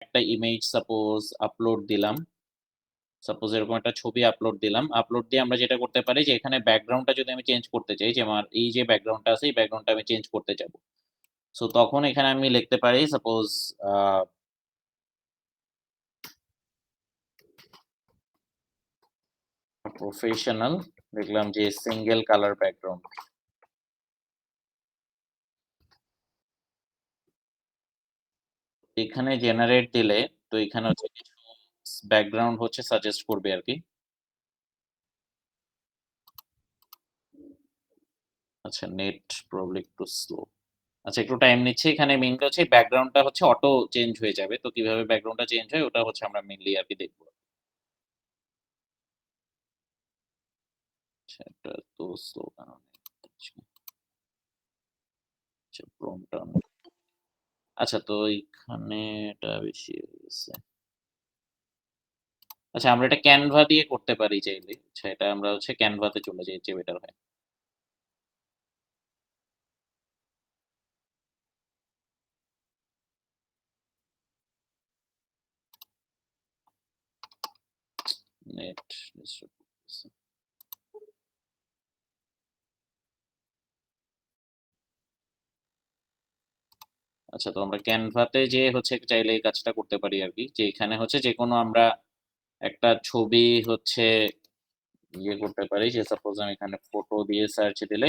একটা image suppose upload দিলাম। Suppose এরকম একটা ছবি আপলোড দিলাম। আপলোড দিয়ে আমরা যেটা করতে পারি যে এখানে ব্যাকগ্রাউন্ডটা যদি আমি চেঞ্জ করতে চাই যে আমার এই যে ব্যাকগ্রাউন্ডটা আছে এই ব্যাকগ্রাউন্ডটা আমি চেঞ্জ করতে চাবো। সো তখন এখানে আমি লিখতে পারি সাপোজ আ প্রফেশনাল লিখলাম যে সিঙ্গেল কালার ব্যাকগ্রাউন্ড। এখানে জেনারেট দিলে তো এখানে হচ্ছে কিছু ব্যাকগ্রাউন্ড হচ্ছে সাজেস্ট করবে আরকি। আচ্ছা নেট প্রবাবলি একটু স্লো। আচ্ছা একটু টাইম নিচ্ছে। এখানে মেইনটা হচ্ছে ব্যাকগ্রাউন্ডটা হচ্ছে অটো চেঞ্জ হয়ে যাবে। তো কিভাবে ব্যাকগ্রাউন্ডটা চেঞ্জ হয় ওটা হচ্ছে আমরা মেইনলি আরকি দেখব। আচ্ছা এটা তো স্লো কেন? আচ্ছা, আচ্ছা ক্রোমটা আচ্ছা তো এইখানে এটা বেশি হয়ে গেছে। আচ্ছা আমরা এটা ক্যানভা দিয়ে করতে পারি চাইলে। আচ্ছা এটা আমরা হচ্ছে ক্যানভা তে চলে যাই যে বেটার হয়। নেট ডিস্টার্ব করতেছে। আচ্ছা তো আমরা ক্যানভা তে যেয়ে হচ্ছে চাইলে এই কাজটা করতে পারি আরকি। যে এখানে হচ্ছে যেকোনো আমরা একটা ছবি হচ্ছে করতে পারি যে সাপোজ আমি এখানে ফটো দিয়ে সার্চ দিলে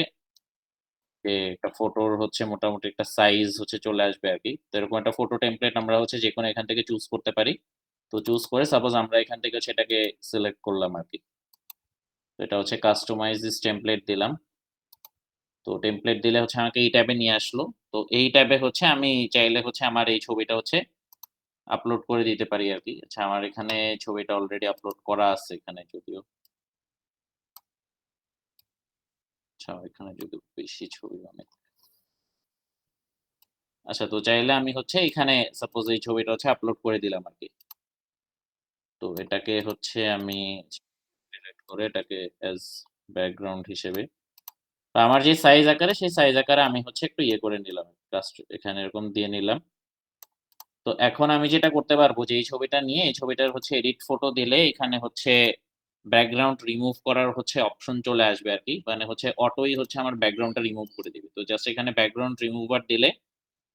যে একটা ফটোর হচ্ছে মোটামুটি একটা সাইজ হচ্ছে চলে আসবে আরকি। তো এরকম একটা ফটো টেমপ্লেট আমরা হচ্ছে যেকোনো এখান থেকে চুজ করতে পারি। তো চুজ করে সাপোজ আমরা এখান থেকে সেটাকে সিলেক্ট করলাম আরকি। তো এটা হচ্ছে কাস্টমাইজ দিস টেমপ্লেট দিলাম। তো টেমপ্লেট দিলে হচ্ছে আমাকে এই ট্যাবে নিয়ে আসলো। তো এই ট্যাবে হচ্ছে আমি চাইলে হচ্ছে আমার এই ছবিটা হচ্ছে আপলোড করে দিতে পারি আরকি। আচ্ছা আমার এখানে ছবিটা অলরেডি আপলোড করা আছে এখানে যদিও। আচ্ছা এখানে যদি বেশি ছবি অনেক আচ্ছা তো চাইলে আমি হচ্ছে এখানে সাপোজ এই ছবিটা হচ্ছে আপলোড করে দিলাম আরকি। তো এটাকে হচ্ছে আমি সিলেক্ট করে এটাকে অ্যাজ ব্যাকগ্রাউন্ড হিসেবে তো আমার যে সাইজ আকারে সেই সাইজ আকারে আমি হচ্ছে একটু করে নিলাম। জাস্ট এখানে এরকম দিয়ে নিলাম। তো এখন আমি যেটা করতে পারবো যে এই ছবিটা নিয়ে এই ছবিটার হচ্ছে এডিট ফটো দিলে এখানে হচ্ছে ব্যাকগ্রাউন্ড রিমুভ করার হচ্ছে অপশন চলে আসবে আরকি। মানে হচ্ছে অটোই হচ্ছে আমার ব্যাকগ্রাউন্ডটা রিমুভ করে দিবে। তো জাস্ট এখানে ব্যাকগ্রাউন্ড রিমুভার দিলে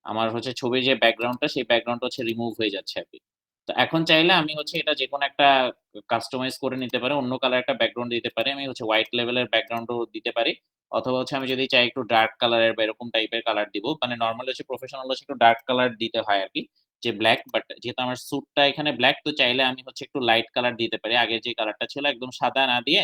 আমার হচ্ছে ছবির যে ব্যাকগ্রাউন্ডটা সেই ব্যাকগ্রাউন্ডটা হচ্ছে রিমুভ হয়ে যাচ্ছে আরকি। তো এখন চাইলে আমি হচ্ছে এটা যেকোনো একটা কাস্টমাইজ করে নিতে পারি। অন্য কালার একটা ব্যাকগ্রাউন্ড দিতে পারি। আমি হচ্ছে হোয়াইট লেভেলের ব্যাকগ্রাউন্ডও দিতে পারি। অথবা হচ্ছে আমি যদি চাই একটু ডার্ক কালারের বা এরকম টাইপের কালার দিব। মানে নরমালি হচ্ছে প্রফেশনাল হচ্ছে একটু ডার্ক কালার দিতে হয় আরকি। যে ব্লাক বাট যেহেতু আমার স্যুটটা এখানে ব্লাক তো চাইলে আমি হচ্ছে একটু লাইট কালার দিতে পারি। আগে যে কালারটা ছিল একদম সাদা না দিয়ে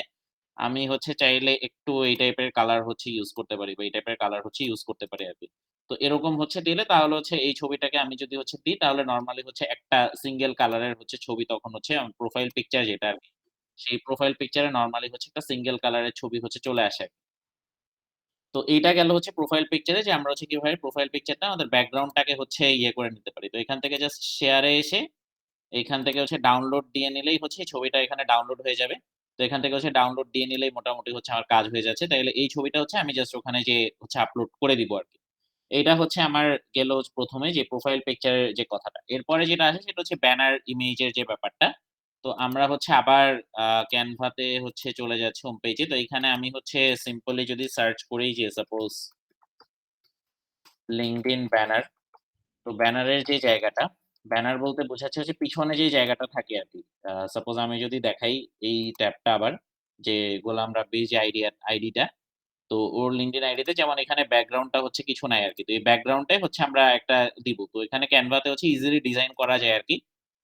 আমি হচ্ছে চাইলে একটু এই টাইপের কালার হচ্ছে ইউস করতে পারি বা এই টাইপের কালার হচ্ছে ইউস করতে পারি আরকি। তো এরকম হচ্ছে দিলে তাহলে হচ্ছে এই ছবিটাকে আমি যদি হচ্ছে দিই তাহলে নরমালি হচ্ছে একটা সিঙ্গেল কালারের হচ্ছে ছবি তখন হচ্ছে প্রোফাইল পিকচার যেটা আরকি, সেই প্রোফাইল পিকচারে নরমালি হচ্ছে একটা সিঙ্গেল কালারের ছবি হচ্ছে চলে আসে। তো এইটা গেল হচ্ছে প্রোফাইল পিকচারে যে আমরা হচ্ছে কিভাবে প্রোফাইল পিকচারটা আমাদের ব্যাকগ্রাউন্ডটাকে হচ্ছে করে নিতে পারি। তো এখান থেকে জাস্ট শেয়ারে এসে এইখান থেকে হচ্ছে ডাউনলোড দিয়ে নিলেই হচ্ছে এই ছবিটা এখানে ডাউনলোড হয়ে যাবে। তো এখান থেকে হচ্ছে ডাউনলোড দিয়ে নিলেই মোটামুটি হচ্ছে আমার কাজ হয়ে যাচ্ছে। তাইলে এই ছবিটা হচ্ছে আমি জাস্ট ওখানে যেয়ে হচ্ছে আপলোড করে দিব আরকি। এইটা হচ্ছে আমার গেল ১ম এ যে প্রোফাইল পিকচার এর যে কথাটা। এরপরে যেটা আসে সেটা হচ্ছে ব্যানার ইমেজ এর যে ব্যাপারটা। তো আমরা হচ্ছে আবার Canva তে হচ্ছে চলে যাচ্ছি হোম পেজে। তো এখানে আমি হচ্ছে সিম্পলি যদি সার্চ করি যে সাপোজ LinkedIn ব্যানার। তো ব্যানারের যে জায়গাটা, ব্যানার বলতে বোঝাচ্ছে হচ্ছে পিছনে যে জায়গাটা থাকে আরকি। সাপোজ আমি যদি দেখাই এই ট্যাবটা আবার যে গোলাম রাব্বির যে আইডিটা তো ওর LinkedIn আইডিতে যেমন এখানে ব্যাকগ্রাউন্ডটা হচ্ছে কিছু নাই আরকি। তো এই ব্যাকগ্রাউন্ডটাই হচ্ছে আমরা একটা দিব। তো এখানে Canva তে হচ্ছে ইজিলি ডিজাইন করা যায় আরকি।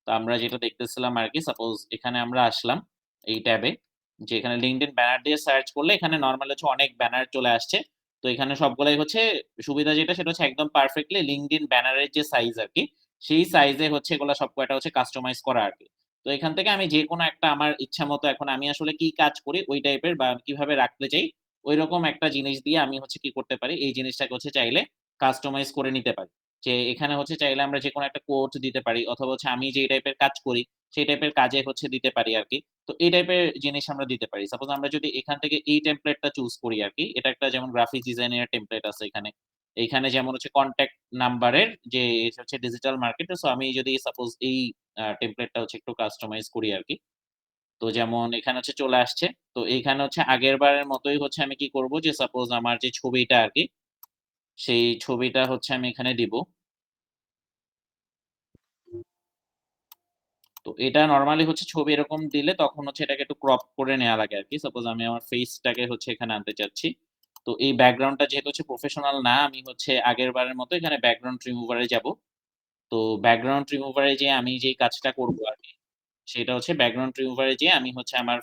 তো আমরা যেটা দেখতেছিলাম আরকি সাপোজ এখানে আমরা আসলাম এই ট্যাবে যে এখানে LinkedIn ব্যানার দিয়ে সার্চ করলে এখানে নরমাল হচ্ছে অনেক ব্যানার চলে আসছে। তো এখানে সবগুলাই হচ্ছে সুবিধা যেটা সেটা হচ্ছে একদম পারফেক্টলি LinkedIn ব্যানারের যে সাইজ আরকি, সেই সাইজে হচ্ছে এগুলা সব কয়টা হচ্ছে কাস্টমাইজ করা আরকি। তো এখান থেকে আমি যেকোনো একটা আমার ইচ্ছামত এখন আমি আসলে কি কাজ করি ওই টাইপের বা কিভাবে রাখতে চাই ঐরকম একটা জিনিস দিয়ে আমি হচ্ছে কি করতে পারি, এই জিনিসটাকে হচ্ছে চাইলে কাস্টমাইজ করে নিতে পারি। যে এখানে হচ্ছে চাইলে আমরা যেকোনো একটা কোট দিতে পারি অথবা হচ্ছে আমি যেই টাইপের কাজ করি, সেই টাইপের কাজে হচ্ছে দিতে পারি আরকি। তো এই টাইপের জিনিস আমরা দিতে পারি। সাপোজ আমরা যদি এখান থেকে এই টেমপ্লেটটা চুজ করি আরকি। এটা একটা যেমন গ্রাফিক্স ডিজাইন এর টেমপ্লেট আছে এখানে। এইখানে যেমন হচ্ছে কনট্যাক্ট নাম্বারের যে এটা হচ্ছে ডিজিটাল মার্কেট। সো আমি যদি সাপোজ এই টেমপ্লেটটা হচ্ছে একটু কাস্টমাইজ করি আরকি। তো যেমন এখানে হচ্ছে চলে আসছে। তো এইখানে হচ্ছে আগের বারের মতোই হচ্ছে আমি কি করব যে সাপোজ আমার যে ছবিটা আরকি, সেই ছবিটা হচ্ছে আমি এখানে দিব। তো এটা নরমালি হচ্ছে ছবি এরকম দিলে তখন হচ্ছে এটাকে একটু ক্রপ করে নেয়া লাগে আরকি। সাপোজ আমি আমার ফেসটাকে হচ্ছে এখানে আনতে চাচ্ছি। তো এই ব্যাকগ্রাউন্ডটা যেহেতু হচ্ছে প্রফেশনাল না, আমি হচ্ছে আগের বারের মতো এখানে ব্যাকগ্রাউন্ড রিমুভার এ যাব। তো ব্যাকগ্রাউন্ড রিমুভার এ যেয়ে আমি যেই কাজটা করব আরকি, সেটা হচ্ছে ব্যাকগ্রাউন্ড রিমুভার এ যেয়ে আমি হচ্ছে আমার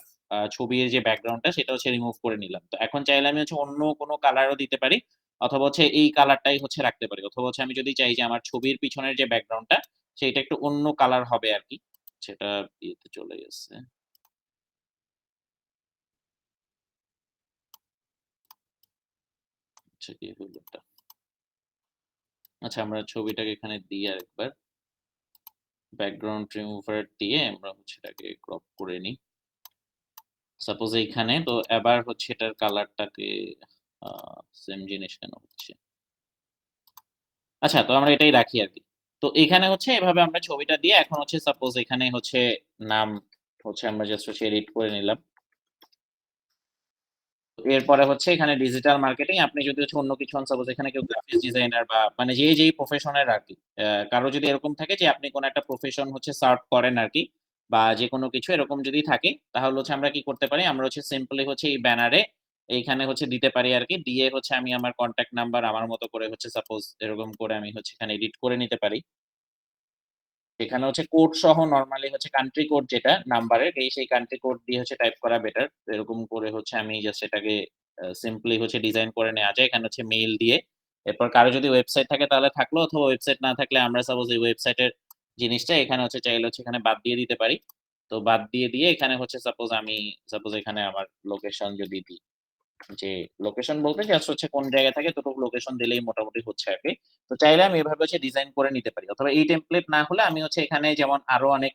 ছবির যে ব্যাকগ্রাউন্ডটা সেটা হচ্ছে রিমুভ করে নিলাম। তো এখন চাইলে আমি হচ্ছে অন্য কোনো কালারও দিতে পারি। অথবা হচ্ছে এই কালারটাই হচ্ছে রাখতে পারি। অথবা হচ্ছে আমি যদি চাই যে আমার ছবির পিছনের যে ব্যাকগ্রাউন্ডটা সেইটা একটু অন্য কালার হবে আরকি। সেটা ইয়েতে চলে গেছে। আচ্ছা কি হইল এটা? আচ্ছা আমরা ছবিটাকে এখানে দিই আরেকবার। ব্যাকগ্রাউন্ড রিমুভার দিয়ে আমরা হচ্ছে এটাকে ক্রপ করে নিই। সাপোজ এইখানে তো এবার হচ্ছে এটার কালারটাকে আ সেম জিনিস কেন হচ্ছে? আচ্ছা তো আমরা এটাই রাখি আরকি। তো এখানে হচ্ছে এভাবে আমরা ছবিটা দিয়ে এখন হচ্ছে সাপোজ এখানে হচ্ছে নাম হচ্ছে আমরা জাস্ট হচ্ছে এডিট করে নিলাম। এরপরে হচ্ছে এখানে ডিজিটাল মার্কেটিং আপনি যদি হচ্ছে অন্য কিছু হন সাপোজ এখানে কেউ গ্রাফিক্স ডিজাইনার বা মানে যে যেই প্রফেশনের আরকি। কারো যদি এরকম থাকে যে আপনি কোন একটা প্রফেশন হচ্ছে সার্ভ করেন আরকি বা যেকোনো কিছু এরকম যদি থাকে তাহলে হচ্ছে আমরা কি করতে পারি? আমরা হচ্ছে সিম্পলি হচ্ছে এই ব্যানারে এইখানে হচ্ছে দিতে পারি আরকি। দিয়ে হচ্ছে আমি আমার কনট্যাক্ট নাম্বার আমার মতো করে হচ্ছে সাপোজ এরকম করে আমি হচ্ছে এখানে এডিট করে নিতে পারি। এখানে হচ্ছে কোড সহ নরমালি হচ্ছে কান্ট্রি কোড যেটা নাম্বারের সেই কান্ট্রি কোড দিয়ে হচ্ছে টাইপ করা বেটার। এরকম করে হচ্ছে আমি জাস্ট এটাকে সিম্পলি হচ্ছে ডিজাইন করে নেওয়া যায়। এখানে হচ্ছে মেইল দিয়ে। এরপর কারো যদি ওয়েবসাইট থাকে তাহলে থাকলো অথবা ওয়েবসাইট না থাকলে আমরা সাপোজ এই ওয়েবসাইটের জিনিসটা এখানে হচ্ছে চাইলে হচ্ছে এখানে বাদ দিয়ে দিতে পারি। তো বাদ দিয়ে এখানে হচ্ছে সাপোজ এখানে আমার লোকেশন যদি দিই। যে লোকেশন বলতে জাস্ট হচ্ছে কোন জায়গায় থাকে এতটুকু লোকেশন দিলেই মোটামুটি হচ্ছে আরকি। তো চাইলে আমি এভাবে হচ্ছে ডিজাইন করে নিতে পারি। অথবা এই টেমপ্লেট না হলে আমি হচ্ছে এখানে যেমন আরো অনেক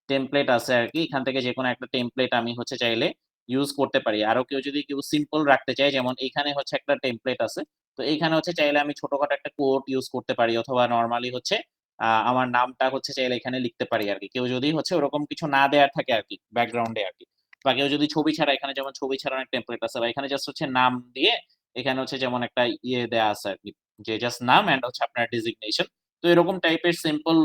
টেমপ্লেট আছে আরকি। এখান থেকে যেকোনো একটা টেমপ্লেট আমি হচ্ছে চাইলে ইউজ করতে পারি। আরো কেউ যদি সিম্পল রাখতে চায় যেমন এইখানে হচ্ছে একটা টেমপ্লেট আছে। তো এইখানে হচ্ছে চাইলে আমি ছোটখাটো একটা কোড ইউজ করতে পারি অথবা নরমালি হচ্ছে আমার নামটা হচ্ছে চাইলে এখানে লিখতে পারি আরকি। কেউ যদি হচ্ছে ওরকম কিছু না দেয়ার থাকে আরকি ব্যাকগ্রাউন্ডে আরকি। বা কেউ যদি ছবি ছাড়া এখানে যেমন ছবি ছাড়া অনেক টেমপ্লেট আছে বা এখানে জাস্ট হচ্ছে নাম দিয়ে এখানে হচ্ছে যেমন একটা ইয়ে দেয়া আছে আরকি। যে জাস্ট নাম অ্যান্ড হচ্ছে আপনার ডেজিগনেশন। তো এরকম টাইপের সিম্পল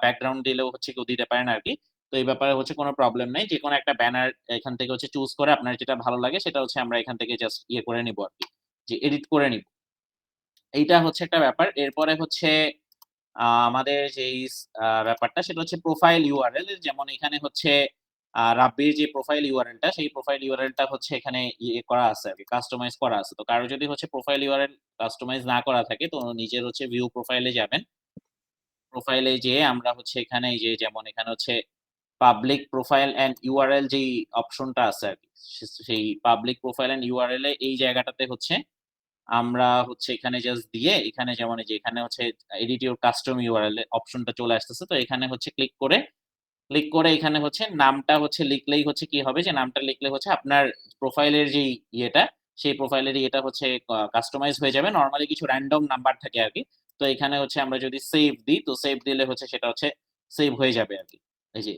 ব্যাকগ্রাউন্ড দিলেও হচ্ছে কেউ দিতে পারেন আরকি। তো এই ব্যাপারে হচ্ছে কোনো প্রবলেম নাই। যেকোনো একটা ব্যানার এখান থেকে হচ্ছে চুজ করে আপনার যেটা ভালো লাগে সেটা হচ্ছে আমরা এখান থেকে জাস্ট ইয়ে করে নিবো আরকি। যে এডিট করে নিব। এইটা হচ্ছে একটা ব্যাপার। এরপরে হচ্ছে আমাদের যেই ব্যাপারটা সেটা হচ্ছে প্রোফাইল ইউআরএল যেমন এখানে হচ্ছে রাব্বির যে প্রোফাইল ইউআরএল টা সেই প্রোফাইল ইউআরএল টা হচ্ছে এখানে ইয়ে করা আছে আরকি কাস্টমাইজ করা আছে। তো কারো যদি হচ্ছে প্রোফাইল ইউআরএল কাস্টমাইজ না করা থাকে তো নিজের হচ্ছে ভিউ প্রোফাইল এ যাবেন। প্রোফাইল এ যেয়ে আমরা হচ্ছে এখানে এই যে যেমন এখানে হচ্ছে পাবলিক প্রোফাইল অ্যান্ড ইউআরএল যেই অপশনটা আছে আরকি। সেই পাবলিক প্রোফাইল অ্যান্ড ইউআরএল এ এই জায়গাটাতে হচ্ছে আমরা হচ্ছে এখানে জাস্ট দিয়ে এখানে যেমন এই যে এখানে হচ্ছে এডিট ইউর কাস্টম ইউআরএল এর অপশনটা চলে আসতেছে। তো এখানে হচ্ছে ক্লিক করে এখানে হচ্ছে নামটা হচ্ছে লিখলেই হচ্ছে কি হবে যে নামটা লিখলে হচ্ছে আপনার প্রোফাইলের যেই ইয়েটা, সেই প্রোফাইলের ইয়েটা হচ্ছে কাস্টমাইজ হয়ে যাবে। নরমালি কিছু র‍্যান্ডম নাম্বার থাকে আরকি। তো এখানে হচ্ছে আমরা যদি সেভ দিই, তো সেভ দিলে হচ্ছে সেটা হচ্ছে সেভ হয়ে যাবে আরকি। এই যে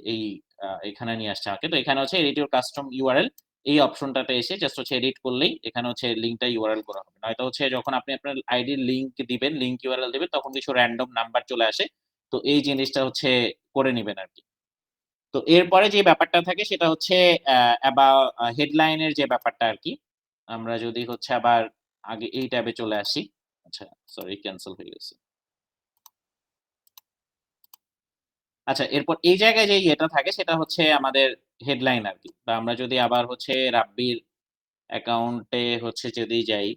এখানে নিয়ে আসছে আমাকে। তো এখানে হচ্ছে এডিট ইউর কাস্টম ইউআরএল এই অপশনটাতে এসে জাস্ট হচ্ছে এডিট করলেই এখানে হচ্ছে লিঙ্কটা ইউআরএল করা হবে। নয়তো হচ্ছে যখন আপনি আপনার আইডির লিঙ্ক দিবেন, লিঙ্ক ইউআরএল দিবেন তখন কিছু র‍্যান্ডম নাম্বার চলে আসে। তো এই জিনিসটা হচ্ছে করে নিবেন আরকি। তো এরপরে যে ব্যাপারটা থাকে সেটা হচ্ছে হেডলাইন এর যে ব্যাপারটা আরকি। আমরা যদি হচ্ছে আবার আগে এই ট্যাবে চলে আসি। আচ্ছা সরি ক্যানসেল হয়ে গেছে। আচ্ছা এরপর এই জায়গায় যে ইয়েটা থাকে সেটা হচ্ছে আমাদের হেডলাইন আরকি। বা আমরা যদি আবার হচ্ছে রাব্বির অ্যাকাউন্টে হচ্ছে যদি যাই,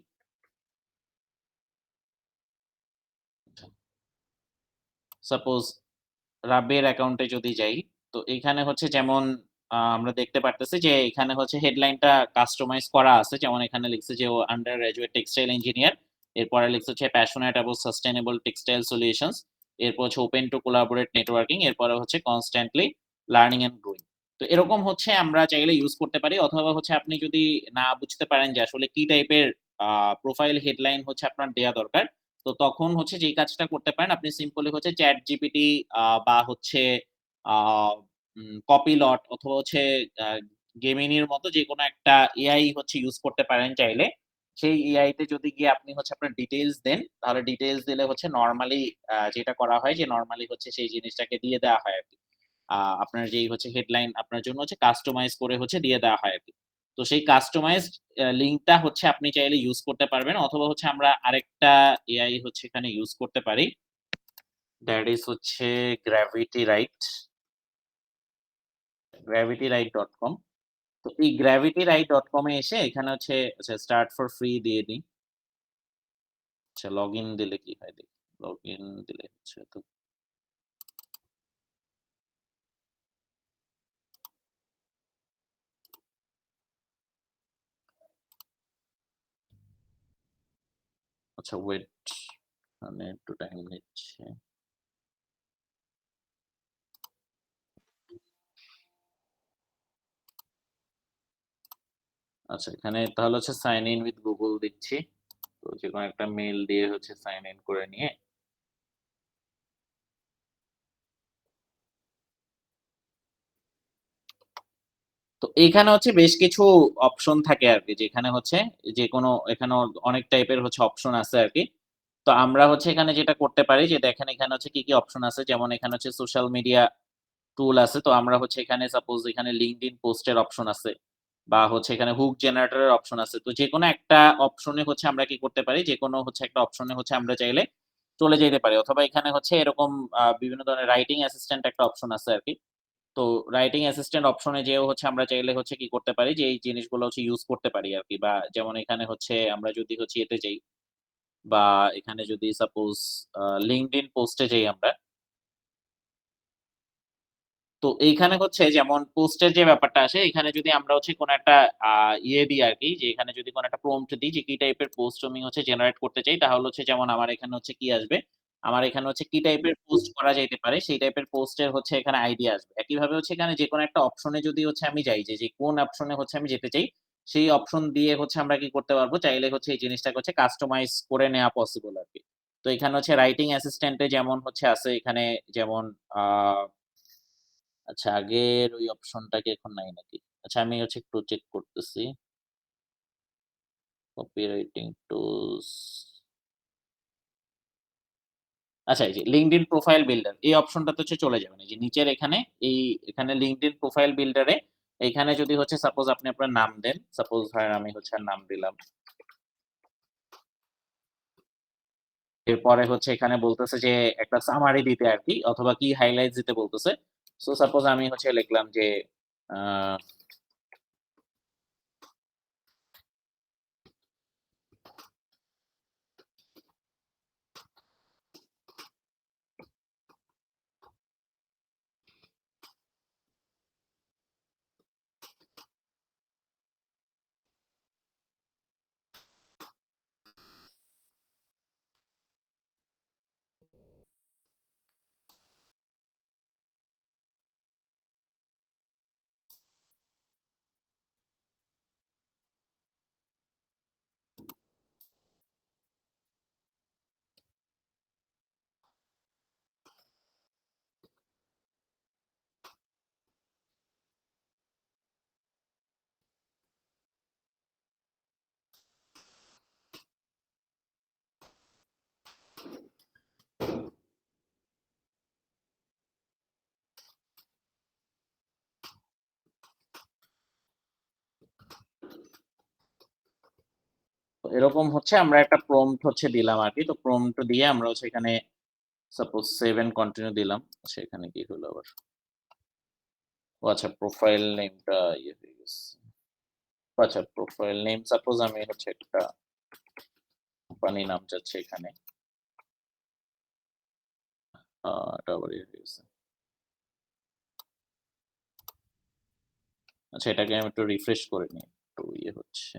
সাপোজ রাব্বির অ্যাকাউন্টে যদি যাই, তো এইখানে হচ্ছে যেমন আমরা দেখতে পারতেছি যে এখানে হচ্ছে হেডলাইনটা কাস্টমাইজ করা আছে। যেমন এখানে লিখছে যে ও আন্ডার গ্র্যাজুয়েট টেক্সটাইল ইঞ্জিনিয়ার। এরপরে লিখছে হচ্ছে passionate about sustainable textile solutions. এরপর হচ্ছে ওপেন টু কোলাবোরেট নেটওয়ার্কিং। এরপরে হচ্ছে কনস্ট্যান্টলি লার্নিং অ্যান্ড গ্রোইং। তো এরকম হচ্ছে আমরা চাইলে ইউজ করতে পারি অথবা হচ্ছে আপনি যদি না বুঝতে পারেন যে আসলে কি টাইপের আ প্রোফাইল হেডলাইন হচ্ছে আপনার দেয়া দরকার। তো তখন হচ্ছে যেই কাজটা করতে পারেন আপনি সিম্পলি হচ্ছে ChatGPT বা হচ্ছে আ Copilot অথবা হচ্ছে আ Gemini-র মতো যেকোনো একটা এআই হচ্ছে ইউজ করতে পারেন চাইলে। সেই এআই তে যদি গিয়ে আপনি হচ্ছে আপনার ডিটেইলস দেন, তাহলে ডিটেইলস দিলে হচ্ছে নরমালি যেটা করা হয় যে নরমালি হচ্ছে সেই জিনিসটাকে দিয়ে দেওয়া হয় আরকি। আপনার যেই হচ্ছে হেডলাইন আপনার জন্য হচ্ছে কাস্টমাইজ করে হচ্ছে দিয়ে দেওয়া হয় আরকি। তো সেই কাস্টমাইজড লিঙ্কটা হচ্ছে আপনি চাইলে ইউজ করতে পারবেন অথবা হচ্ছে আমরা আরেকটা এআই হচ্ছে এখানে ইউজ করতে পারি। দ্যাট ইস হচ্ছে Gravity Write, gravitywrite.com। তো এই gravitywrite.com এ এসে এখানে হচ্ছে আচ্ছা স্টার্ট ফর ফ্রি দিয়ে দিই। আচ্ছা লগইন দিলে কি হয় দেখি। লগইন দিলে হচ্ছে তো আচ্ছা ওয়েট মানে একটু টাইম নিচ্ছে। আচ্ছা এখানে তাহলে হচ্ছে সাইন ইন উইথ গুগল দিচ্ছি। তো যেকোনো একটা মেইল দিয়ে হচ্ছে সাইন ইন করে নিয়ে তো এইখানে হচ্ছে বেশ কিছু অপশন থাকে আরকি। যেখানে হচ্ছে যেকোনো এখানে অনেক টাইপের হচ্ছে অপশন আছে আরকি। তো আমরা হচ্ছে এখানে যেটা করতে পারি যে দেখেন এখানে হচ্ছে কি অপশন আছে। যেমন এখানে হচ্ছে সোশ্যাল মিডিয়া টুল আছে। তো আমরা হচ্ছে এখানে সাপোজ এখানে LinkedIn পোস্টের অপশন আছে। বা হচ্ছে এখানে হুক জেনারেটর এর অপশন আছে। তো যেকোনো একটা অপশনে হচ্ছে আমরা কি করতে পারি, যেকোনো হচ্ছে একটা অপশনে হচ্ছে আমরা চাইলে চলে যাইতে পারি। অথবা এখানে হচ্ছে এরকম বিভিন্ন ধরনের রাইটিং অ্যাসিস্ট্যান্ট একটা অপশন আছে আরকি। তো রাইটিং অ্যাসিস্ট্যান্ট অপশনে যেয়েও হচ্ছে আমরা চাইলে হচ্ছে কি করতে পারি যে এই জিনিসগুলো হচ্ছে ইউজ করতে পারি আরকি। বা যেমন এখানে হচ্ছে আমরা যদি হচ্ছে এতে যাই বা এখানে যদি সাপোজ LinkedIn পোস্টে যাই আমরা তো এইখানে হচ্ছে যেমন পোস্টের যে ব্যাপারটা আসে, এখানে যদি আমরা হচ্ছে কোন একটা আ ইয়ে দিই আরকি যে এখানে যদি কোন একটা প্রম্পট দিই যে কি টাইপের পোস্ট আমি হচ্ছে জেনারেট করতে চাই, তাহলে হচ্ছে যেমন আমার এখানে হচ্ছে কি আসবে? আমার এখানে হচ্ছে কি টাইপের পোস্ট করা যাইতে পারে, সেই টাইপের পোস্টের হচ্ছে এখানে আইডিয়া আসবে। একইভাবে হচ্ছে এখানে যেকোনো একটা অপশনে যদি হচ্ছে আমি যাই যে কোন অপশনে হচ্ছে আমি যেতে চাই, সেই অপশন দিয়ে হচ্ছে আমরা কি করতে পারবো? চাইলে হচ্ছে এই জিনিসটাকে হচ্ছে কাস্টমাইজ করে নেয়া পসিবল আরকি। তো এখানে হচ্ছে রাইটিং অ্যাসিস্ট্যান্ট এ যেমন হচ্ছে আছে এখানে যেমন আ আচ্ছা আগের ওই অপশনটা কি এখন নাই নাকি? আচ্ছা আমি হচ্ছে একটু চেক করতেছি। কপিরাইটিং টুলস আচ্ছা এই যে LinkedIn প্রোফাইল বিল্ডার এই অপশনটাতে হচ্ছে চলে যাবেন। এই যে নিচের এখানে এই এখানে LinkedIn প্রোফাইল বিল্ডার এ এখানে যদি হচ্ছে সাপোজ আপনি আপনার নাম দেন। সাপোজ ধরেন আমি হচ্ছে নাম দিলাম। এরপরে হচ্ছে এখানে বলতেছে যে একটা সামারি দিতে আরকি অথবা কি হাইলাইটস দিতে বলতেছে। সো সাপোজ আমি হচ্ছে লিখলাম যে আ এরকম হচ্ছে আমরা একটা প্রম্পট হচ্ছে দিলাম আরকি। তো প্রম্পট দিয়ে আমরা হচ্ছে এখানে সাপোজ সেভ এন্ড কন্টিনিউ দিলাম। আচ্ছা এখানে কি হলো আবার? ও আচ্ছা প্রোফাইল নেমটা ইয়ে হয়ে গেছে। ও আচ্ছা প্রোফাইল নেম সাপোজ আমি হচ্ছে একটা কোম্পানি নাম চাচ্ছি এখানে। এটা আবার ইয়ে হয়ে গেছে। আচ্ছা এটাকে আমি একটু রিফ্রেশ করে নিই। একটু ইয়ে হচ্ছে।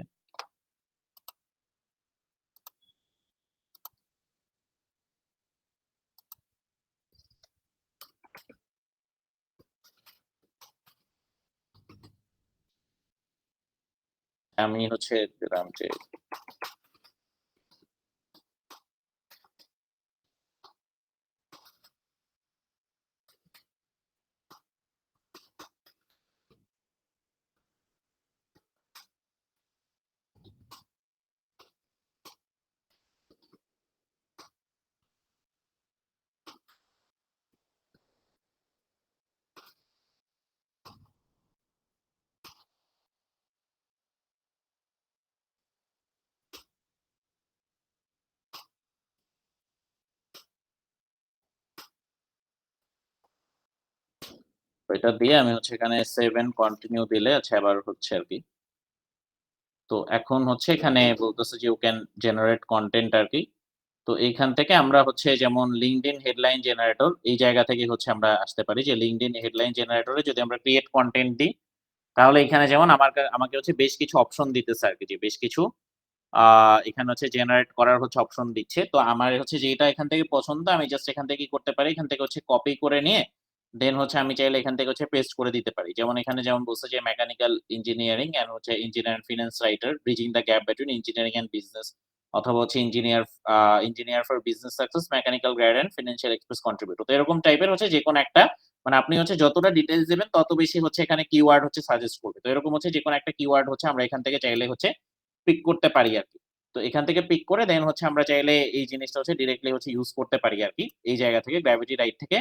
আমি হচ্ছে দিলাম যে এটা দিয়ে আমি হচ্ছে এখানে সেভ এন্ড কন্টিনিউ দিলে আবার হচ্ছে আরকি। তো এখন হচ্ছে এখানে বলতেছে যে ইউ ক্যান জেনারেট কনটেন্ট আরকি। তো এইখান থেকে আমরা হচ্ছে যেমন LinkedIn হেডলাইন জেনারেটর এই জায়গা থেকে হচ্ছে আমরা আসতে পারি যে LinkedIn হেডলাইন জেনারেটরে যদি আমরা ক্রিয়েট কনটেন্ট দিই, তাহলে এখানে যেমন আমাকে হচ্ছে বেশ কিছু অপশন দিতেছে আরকি যে বেশ কিছু আ এখানে হচ্ছে জেনারেট করার হচ্ছে অপশন দিচ্ছে। তো আমার হচ্ছে যেটা এখান থেকে পছন্দ আমি জাস্ট এখান থেকে কি করতে পারি, এখান থেকে হচ্ছে কপি করে নিয়ে দেন হচ্ছে আমি চাইলে এখান থেকে হচ্ছে পেস্ট করে দিতে পারি। যেমন এখানে যেমন বলছে যে মেকানিক্যাল ইঞ্জিনিয়ারিং অ্যান্ড হচ্ছে engineer and finance writer bridging the gap between engineering and business অথবা হচ্ছে engineer for business success mechanical grad and financial express contributor. তো এরকম টাইপের হচ্ছে যেকোনো একটা মানে আপনি হচ্ছে যতটা ডিটেইলস দিবেন তত বেশি হচ্ছে এখানে কিওয়ার্ড হচ্ছে সাজেস্ট করবে। তো এরকম হচ্ছে যেকোনো একটা কিওয়ার্ড হচ্ছে আমরা এখান থেকে চাইলে হচ্ছে পিক করতে পারি আরকি। তো এখান থেকে পিক করে দেন হচ্ছে আমরা চাইলে এই জিনিসটা হচ্ছে ডিরেক্টলি হচ্ছে ইউস করতে পারি আরকি। এই জায়গা থেকে গ্র্যাভিটি রাইট থেকে।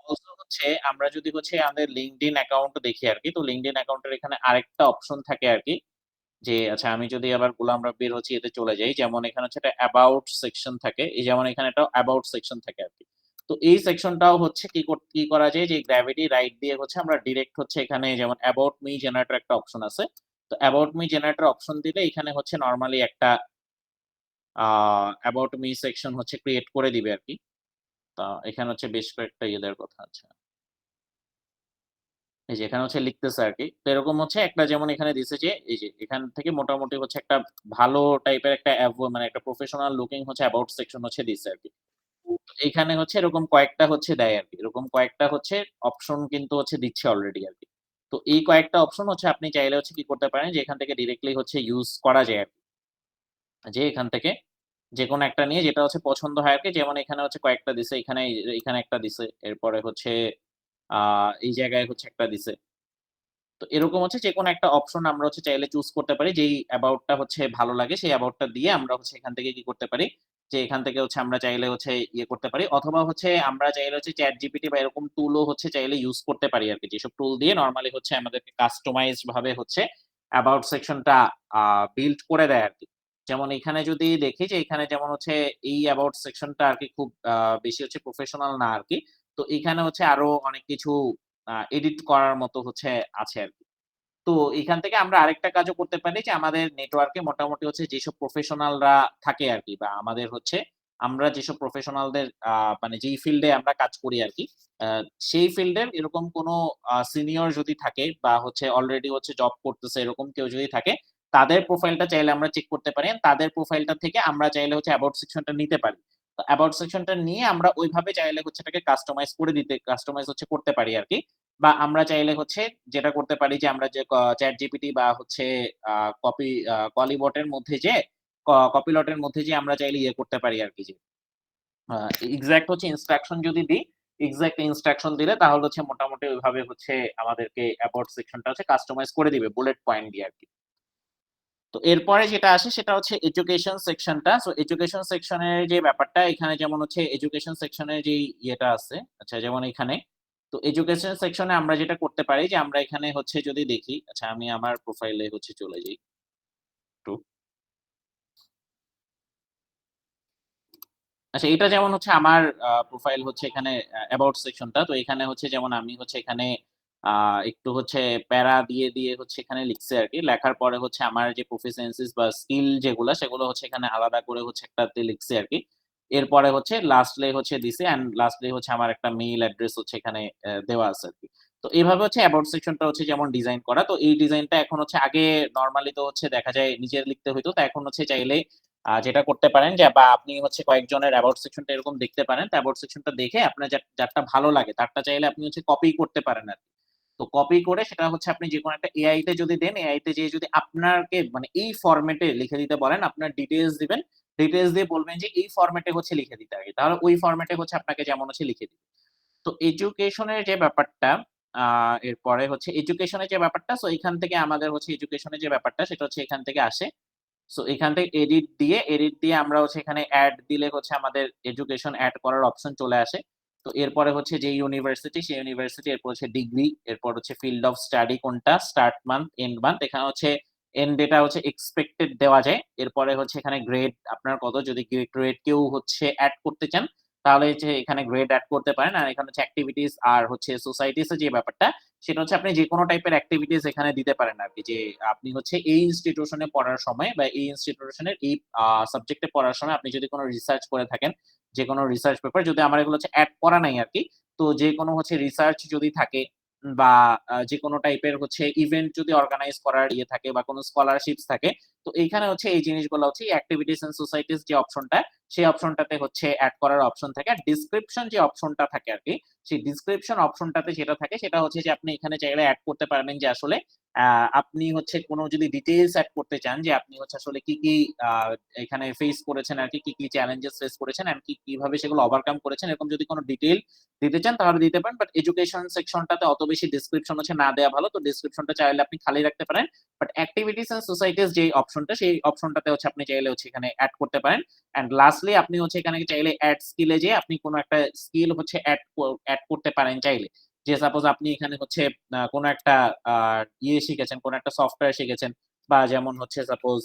অলসো হচ্ছে আমরা যদি হচ্ছে আমাদের LinkedIn অ্যাকাউন্ট দেখি আরকি। তো LinkedIn অ্যাকাউন্টের এখানে আরেকটা অপশন থাকে আরকি। যে আচ্ছা আমি যদি আবার গোলাম রাব্বির হচ্ছে এতে চলে যাই। যেমন এখানে হচ্ছে একটা অ্যাবাউট সেকশন থাকে। এই যেমন এখানে একটা অ্যাবাউট সেকশন থাকে আরকি। তো এই সেকশনটাও হচ্ছে কি করা যায় যে গ্র্যাভিটি রাইট দিয়ে হচ্ছে আমরা ডিরেক্ট হচ্ছে এখানে যেমন অ্যাবাউট মি জেনারেটর একটা অপশন আছে। তো অ্যাবাউট মি জেনারেটর অপশন দিলে এখানে হচ্ছে নরমালি একটা আ অ্যাবাউট মি সেকশন হচ্ছে ক্রিয়েট করে দিবে আরকি। তা এখানে হচ্ছে বেশ কয়েকটা দেওয়ার কথা আছে। এই যে এখানে হচ্ছে লিখতেছে আরকি। তো এরকম হচ্ছে একটা যেমন এখানে দিছে যে এই যে এখান থেকে মোটামুটি হচ্ছে একটা ভালো টাইপের একটা মানে একটা প্রফেশনাল লুকিং হচ্ছে অ্যাবাউট সেকশন হচ্ছে দিছে আরকি। তো এইখানে হচ্ছে এরকম কয়েকটা হচ্ছে দেয় আরকি। এরকম কয়েকটা হচ্ছে অপশন কিন্তু হচ্ছে দিচ্ছে অলরেডি আরকি। তো এই কয়েকটা অপশন হচ্ছে আপনি চাইলে হচ্ছে কি করতে পারেন যে এখান থেকে ডিরেক্টলি হচ্ছে ইউস করা যায় আরকি। যে এখান থেকে যেকোনো একটা নিয়ে যেটা হচ্ছে পছন্দ হয় আরকি। যেমন এখানে হচ্ছে কয়েকটা দিছে। এখানে একটা দিছে। এরপরে হচ্ছে আ এই জায়গায় হচ্ছে একটা দিছে। তো এরকম হচ্ছে যেকোনো একটা অপশন আমরা হচ্ছে চাইলে চুজ করতে পারি। যেই অ্যাবাউট টা হচ্ছে ভালো লাগে সেই অ্যাবাউট টা দিয়ে আমরা হচ্ছে এখান থেকে কি করতে পারি, যে এখান থেকে হচ্ছে আমরা চাইলে হচ্ছে ইয়ে করতে পারি। অথবা হচ্ছে আমরা চাইলে হচ্ছে ChatGPT বা এরকম টুলও হচ্ছে চাইলে ইউজ করতে পারি আরকি। যেসব টুল দিয়ে নরমালি হচ্ছে আমাদেরকে কাস্টমাইজড ভাবে হচ্ছে অ্যাবাউট সেকশনটা আ বিল্ড করে দেয় আরকি। যেমন এখানে যদি দেখি যে এখানে যেমন হচ্ছে এই অ্যাবাউট সেকশনটা আরকি খুব বেশি হচ্ছে প্রফেশনাল না আরকি। তো এখানে হচ্ছে আরো অনেক কিছু এডিট করার মতো হচ্ছে আছে আরকি। তো এখান থেকে আমরা আরেকটা কাজও করতে পারি যে আমাদের নেটওয়ার্কে মোটামুটি হচ্ছে যেসব প্রফেশনালরা থাকে আরকি বা আমাদের হচ্ছে আমরা যেসব প্রফেশনালদের মানে যেই ফিল্ডে আমরা কাজ করি আরকি, আ সেই ফিল্ডের এরকম কোনো সিনিয়র যদি থাকে বা হচ্ছে অলরেডি হচ্ছে জব করতেছে এরকম কেউ যদি থাকে, তাদের প্রোফাইলটা চাইলে আমরা চেক করতে পারি। তাদের প্রোফাইলটা থেকে আমরা চাইলে হচ্ছে অ্যাবাউট সেকশনটা নিতে পারি। তো অ্যাবাউট সেকশনটা নিয়ে আমরা ওইভাবে চাইলে হচ্ছে এটাকে কাস্টমাইজ হচ্ছে করতে পারি আরকি। বা আমরা চাইলে হচ্ছে যেটা করতে পারি যে আমরা যে ChatGPT বা হচ্ছে আ Qualybot এর মধ্যে যেয়ে Copilot এর মধ্যে যেয়ে আমরা চাইলে ইয়ে করতে পারি আরকি যে আ এক্সাক্ট হচ্ছে ইনস্ট্রাকশন যদি দিই, এক্সাক্ট ইনস্ট্রাকশন দিলে তাহলে হচ্ছে মোটামুটি ওইভাবে হচ্ছে আমাদেরকে অ্যাবাউট সেকশনটা হচ্ছে কাস্টমাইজ করে দিবে বুলেট পয়েন্ট দিয়ে আরকি। তো এরপরে যেটা আসে সেটা হচ্ছে এডুকেশন সেকশনটা। সো এডুকেশন সেকশনের যে ব্যাপারটা এখানে যেমন হচ্ছে এডুকেশন সেকশনের যেই ইয়েটা আছে, আচ্ছা যেমন এখানে তো এডুকেশন সেকশনে আমরা যেটা করতে পারি যে আমরা এখানে হচ্ছে যদি দেখি, আচ্ছা আমি আমার প্রোফাইলে হচ্ছে চলে যাই একটু। আচ্ছা এটা যেমন হচ্ছে আমার প্রোফাইল হচ্ছে এখানে অ্যাবাউট সেকশনটা। তো এখানে হচ্ছে যেমন আমি হচ্ছে এখানে আ একটু হচ্ছে প্যারা দিয়ে হচ্ছে এখানে লিখছি আরকি। লেখার পরে হচ্ছে আমার যে প্রফিসিয়েন্সিস বা স্কিল যেগুলা সেগুলো হচ্ছে এখানে আলাদা করে হচ্ছে একটাতে লিখছি আরকি। এরপরে হচ্ছে লাস্টলি হচ্ছে দিছি অ্যান্ড লাস্টলি হচ্ছে আমার একটা মেইল অ্যাড্রেস হচ্ছে এখানে দেওয়া আছে আরকি। তো এভাবে হচ্ছে অ্যাবাউট সেকশনটা হচ্ছে যেমন ডিজাইন করা। তো এই ডিজাইনটা এখন হচ্ছে আগে নরমালি তো হচ্ছে দেখা যায় নিজের লিখতে হইতো। তো এখন হচ্ছে চাইলে যেটা করতে পারেন যে বা আপনি হচ্ছে কয়েকজনের অ্যাবাউট সেকশনটা এরকম দেখতে পারেন। তো অ্যাবাউট সেকশনটা দেখে আপনার যারটা ভালো লাগে তারটা চাইলে আপনি হচ্ছে কপি করতে পারেন আরকি। তো কপি করে সেটা হচ্ছে আপনি যেকোনো একটা এআই তে যদি দেন, এআই তে যেয়ে যদি আপনাকে মানে এই ফরমেটে লিখে দিতে বলেন, আপনার ডিটেইলস দিবেন। ডিটেইলস দিয়ে বলবেন যে এই ফরমেটে হচ্ছে লিখে দিতে আরকি। তাহলে ওই ফরমেটে হচ্ছে আপনাকে যেমন হচ্ছে লিখে দিবে। তো এডুকেশনের যে ব্যাপারটা, আ এরপরে হচ্ছে এডুকেশনের যে ব্যাপারটা, সো এখান থেকে আমাদের হচ্ছে এডুকেশনের যে ব্যাপারটা সেটা হচ্ছে এখান থেকে আসে। সো এখান থেকে এডিট দিয়ে আমরা হচ্ছে এখানে এড দিলে হচ্ছে আমাদের এডুকেশন এড করার অপশন চলে আসে। তো এরপরে হচ্ছে যে ইউনিভার্সিটি, সেই ইউনিভার্সিটি, এরপর হচ্ছে ডিগ্রি, এরপর হচ্ছে ফিল্ড অফ স্টাডি কোনটা, স্টার্ট মান্থ, এন্ড মান্থ। এখানে হচ্ছে এন্ড ডেটা হচ্ছে এক্সপেক্টেড দেওয়া যায়। এরপরে হচ্ছে এখানে গ্রেড আপনার কত, যদি গ্রেড কেউ হচ্ছে এড করতে চান, তাহলে হচ্ছে এখানে গ্রেড এড করতে পারেন। আর এখানে হচ্ছে এক্টিভিটিস আর হচ্ছে সোসাইটিস এর যে ব্যাপারটা, সেটা হচ্ছে আপনি যেকোনো টাইপের এক্টিভিটিস এখানে দিতে পারেন আরকি। যে আপনি হচ্ছে এই ইনস্টিটিউশনে পড়ার সময় বা এই ইনস্টিটিউশনের এই সাবজেক্টে পড়ার সময় আপনি যদি কোন রিসার্চ করে থাকেন, যেকোনো রিসার্চ পেপার যদি আমার এগুলো হচ্ছে এড করা নাই আরকি। তো যেকোনো হচ্ছে রিসার্চ যদি থাকে বা যেকোনো টাইপের হচ্ছে ইভেন্ট যদি অর্গানাইজ করার ইয়ে থাকে বা কোন স্কলারশিপস থাকে, তো এইখানে হচ্ছে এই জিনিসগুলো হচ্ছে এক্টিভিটিস এন্ড সোসাইটিস যে অপশনটা, সেই অপশনটাতে হচ্ছে এড করার অপশন থাকে। আর ডেসক্রিপশন যে অপশনটা থাকে আরকি, সেই ডেসক্রিপশন অপশনটাতে যেটা থাকে সেটা হচ্ছে যে আপনি এখানে চাইলে এড করতে পারবেন যে আসলে আ আপনি হচ্ছে কোন যদি ডিটেইলস এড করতে চান যে আপনি হচ্ছে আসলে কি আ এখানে ফেস করেছেন আরকি, কি চ্যালেঞ্জেস ফেস করেছেন এন্ড কিভাবে সেগুলো ওভারকাম করেছেন, এরকম যদি কোন ডিটেইল দিতে চান তাহলে দিতে পারেন। বাট এডুকেশন সেকশনটাতে অত বেশি ডেসক্রিপশন হচ্ছে না দেয়া ভালো। তো ডেসক্রিপশনটা চাইলে আপনি খালি রাখতে পারেন। বাট এক্টিভিটিস এন্ড সোসাইটিস যে অপশনটা, সেই অপশনটাতে হচ্ছে আপনি চাইলে হচ্ছে এখানে এড করতে পারেন। অ্যান্ড লাস্টলি আপনি হচ্ছে এখানে চাইলে এড স্কিল এ যেয়ে আপনি কোন একটা স্কিল হচ্ছে এড করতে পারেন চাইলে। যে সাপোজ আপনি এখানে হচ্ছে কোন একটা আ ইয়ে শিখেছেন, কোন একটা সফটওয়্যার শিখেছেন বা যেমন হচ্ছে সাপোজ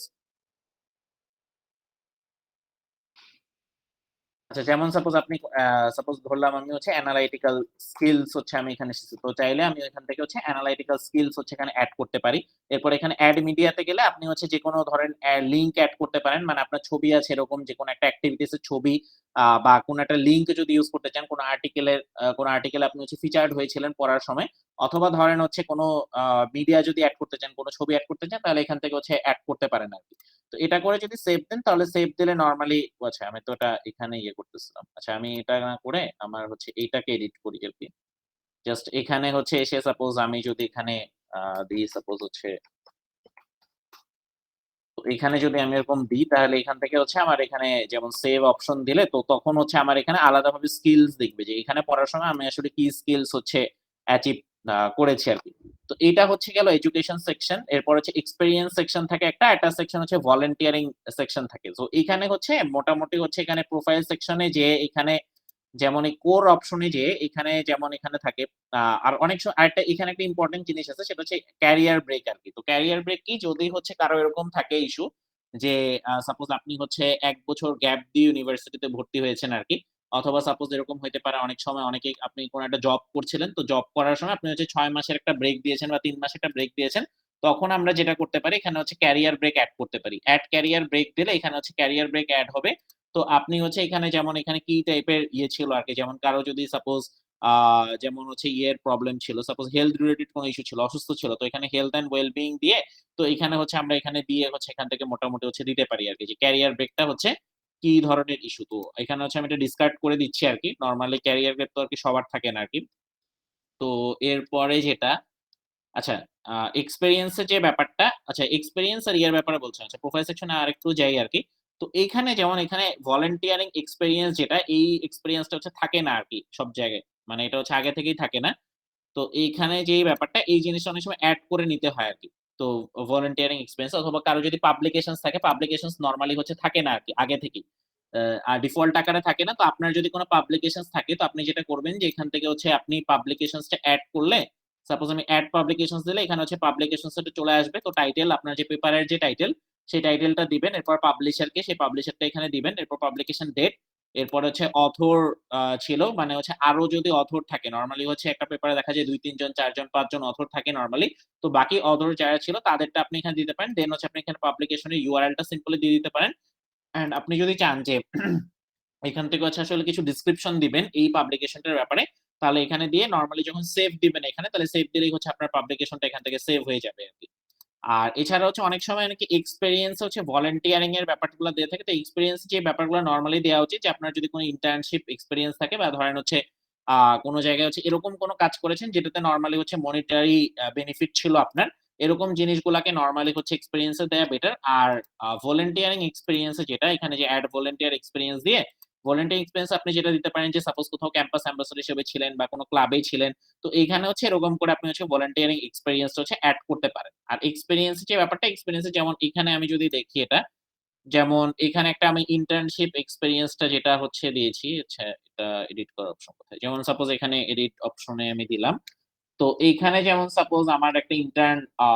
আচ্ছা, যেমন সাপোজ আপনি সাপোজ ধরলাম আমি হচ্ছে এনালাইটিক্যাল স্কিলস হচ্ছে আমি এখানে শিখছি। তো চাইলে আমি এখান থেকে হচ্ছে এনালাইটিক্যাল স্কিলস হচ্ছে এখানে এড করতে পারি। এরপর এখানে এড মিডিয়াতে গেলে আপনি হচ্ছে যেকোনো ধরেন লিঙ্ক এড করতে পারেন। মানে আপনার ছবি আছে এরকম যেকোনো একটা এক্টিভিটিস এর ছবি বা কোন একটা লিঙ্ক যদি ইউস করতে চান, কোন আর্টিকেলে আপনি হচ্ছে ফিচার্ড হয়েছিলেন পড়ার সময়। অথবা ধরেন হচ্ছে কোন আ মিডিয়া যদি এড করতে চান, কোন ছবি এড করতে চান তাহলে এখান থেকে হচ্ছে এড করতে পারেন আরকি। তো এটা করে যদি সেভ দেন তাহলে সেভ দিলে নরমালি আচ্ছা আমি তো এটা এখানে ইয়ে করতেছিলাম। আচ্ছা আমি এটা না করে আমার হচ্ছে এইটাকে এডিট করি আরকি। জাস্ট এখানে হচ্ছে এসে সাপোজ আমি যদি এখানে আ দিই সাপোজ হচ্ছে তো এখানে যদি আমি এরকম দিই তাহলে এখান থেকে হচ্ছে আমার এখানে যেমন সেভ অপশন দিলে তো তখন হচ্ছে আমার এখানে আলাদাভাবে স্কিলস দেখবে যে এখানে পড়ার সময় আমি আসলে কি স্কিলস হচ্ছে অ্যাচিভ করেছি আরকি। তো এটা হচ্ছে গেল এডুকেশন সেকশন। এরপর হচ্ছে এক্সপেরিয়েন্স সেকশন থাকে একটা সেকশন হচ্ছে ভলান্টিয়ারিং সেকশন থাকে। তো এখানে হচ্ছে মোটামুটি হচ্ছে এখানে প্রোফাইল সেকশনে যেয়ে এখানে যেমন এই কোর অপশনে যেয়ে এখানে যেমন এখানে থাকে আর অনেক আরেকটা এখানে একটা ইম্পোর্টেন্ট জিনিস আছে সেটা হচ্ছে ক্যারিয়ার ব্রেক আরকি। তো ক্যারিয়ার ব্রেক কি? যদি হচ্ছে কারো এরকম থাকে ইস্যু যে সাপোজ আপনি হচ্ছে ১ বছর গ্যাপ দিয়ে ইউনিভার্সিটিতে ভর্তি হয়েছেন আরকি। অথবা সাপোজ এরকম হইতে পারে অনেক সময় অনেকেই আপনি কোন একটা জব করছিলেন। তো জব করার সময় আপনি হচ্ছে ৬ মাসের একটা ব্রেক দিয়েছেন বা ৩ মাসের একটা ব্রেক দিয়েছেন। তখন আমরা যেটা করতে পারি এখানে হচ্ছে ক্যারিয়ার ব্রেক এড করতে পারি। এড ক্যারিয়ার ব্রেক দিলে এখানে হচ্ছে ক্যারিয়ার ব্রেক এড হবে। তো আপনি হচ্ছে এখানে যেমন এখানে কি টাইপের ইয়ে ছিল আরকি যেমন কারো যদি সাপোজ আ যেমন হচ্ছে ইয়ের প্রবলেম ছিল। সাপোজ হেলথ রিলেটেড কোন ইস্যু ছিল, অসুস্থ ছিল। তো এখানে হেলথ অ্যান্ড ওয়েল বিইং দিয়ে তো এখানে হচ্ছে আমরা এখানে দিয়ে হচ্ছে এখান থেকে মোটামুটি হচ্ছে দিতে পারি আরকি যে ক্যারিয়ার ব্রেকটা হচ্ছে কি ধরনের ইস্যু। তো এখানে হচ্ছে আমি এটা ডিসকার্ড করে দিচ্ছি আরকি। নরমালি ক্যারিয়ার ব্রেক তো আরকি সবার থাকে না আরকি। তো এরপরে যেটা আচ্ছা, এক্সপেরিয়েন্স এর যে ব্যাপারটা, আচ্ছা এক্সপেরিয়েন্স আর ইয়ের ব্যাপারে বলছেন। আচ্ছা প্রোফাইল সেকশন এ আরেকটু যাই আরকি। তো এইখানে যেমন এখানে ভলান্টিয়ারিং এক্সপেরিয়েন্স যেটা, এই এক্সপেরিয়েন্স টা হচ্ছে থাকে না আরকি সব জায়গায়। মানে এটা হচ্ছে আগে থেকেই থাকে না। তো এইখানে যেই ব্যাপারটা, এই জিনিসটা অনেক সময় এড করে নিতে হয় আরকি। তো ভলান্টিয়ারিং এক্সপেরিয়েন্স অথবা কারো যদি পাবলিকেশনস থাকে, পাবলিকেশনস নরমালি হচ্ছে থাকে না আরকি আগে থেকেই। আর ডিফল্ট আকারে থাকে না। তো আপনার যদি কোন পাবলিকেশনস থাকে তো আপনি যেটা করবেন যে এখান থেকে হচ্ছে আপনি পাবলিকেশনস টা এড করলে সাপোজ আমি এড পাবলিকেশনস দিলে এখানে হচ্ছে পাবলিকেশনস টা চলে আসবে। তো টাইটেল আপনার যে পেপারের যে টাইটেল, সেই টাইটেলটা দিবেন। এরপর পাবলিশার কে, সেই পাবলিশারটা এখানে দিবেন। এরপর পাবলিকেশন ডেট, এরপর হচ্ছে অথর ছিল মানে হচ্ছে আরো যদি অথর থাকে নরমালি হচ্ছে একটা পেপারে দেখা যায় ২-৩ জন, ৪ জন, ৫ জন অথর থাকে নরমালি। তো বাকি অথর যারা ছিল তাদেরটা আপনি এখানে দিতে পারেন। দেন হচ্ছে আপনি এখানে পাবলিকেশন এর URL টা সিম্পলি দিয়ে দিতে পারেন। অ্যান্ড আপনি যদি চান যে এখান থেকে হচ্ছে আসলে কিছু ডেসক্রিপশন দিবেন এই পাবলিকেশনটার ব্যাপারে। তাহলে এখানে দিয়ে নরমালি যখন সেভ দিবেন এখানে, তাহলে সেভ দিলেই হচ্ছে আপনার পাবলিকেশনটা এখান থেকে সেভ হয়ে যাবে আরকি। আর এছাড়া হচ্ছে অনেক সময় নাকি এক্সপেরিয়েন্স হচ্ছে ভলান্টিয়ারিং এর ব্যাপারগুলো দিয়ে থাকে। তো এক্সপেরিয়েন্স যে ব্যাপারগুলো নরমালি দেওয়া উচিত যে আপনার যদি কোন ইন্টার্নশিপ এক্সপেরিয়েন্স থাকে বা ধরেন হচ্ছে আ কোন জায়গায় হচ্ছে এরকম কোন কাজ করেছেন যেটাতে নরমালি হচ্ছে মনিটারি বেনিফিট ছিল আপনার। এরকম জিনিসগুলাকে নরমালি হচ্ছে এক্সপেরিয়েন্স এ দেয়া বেটার। আর ভলান্টিয়ারিং এক্সপেরিয়েন্স এ যেটা এখানে যে এড ভলান্টিয়ার এক্সপেরিয়েন্স দিয়ে ভলান্টিয়ারিং এক্সপেরিয়েন্স আপনি যেটা দিতে পারেন যে সাপোজ কোথাও ক্যাম্পাস অ্যাম্বাসেডর হিসেবে ছিলেন বা কোন ক্লাবে ছিলেন। তো এইখানে হচ্ছে এরকম করে আপনি হচ্ছে ভলান্টিয়ারিং এক্সপেরিয়েন্স টা হচ্ছে এড করতে পারেন। আর এক্সপেরিয়েন্স যে ব্যাপারটা এক্সপেরিয়েন্স এ যেমন এখানে আমি যদি দেখি এটা, যেমন এখানে একটা আমি ইন্টার্নশিপ এক্সপেরিয়েন্স টা যেটা হচ্ছে দিয়েছি। আচ্ছা এটা এডিট করার অপশন কোথায়? যেমন সাপোজ এখানে এডিট অপশন এ আমি দিলাম। তো এইখানে যেমন সাপোজ আমার একটা ইন্টার্ন আ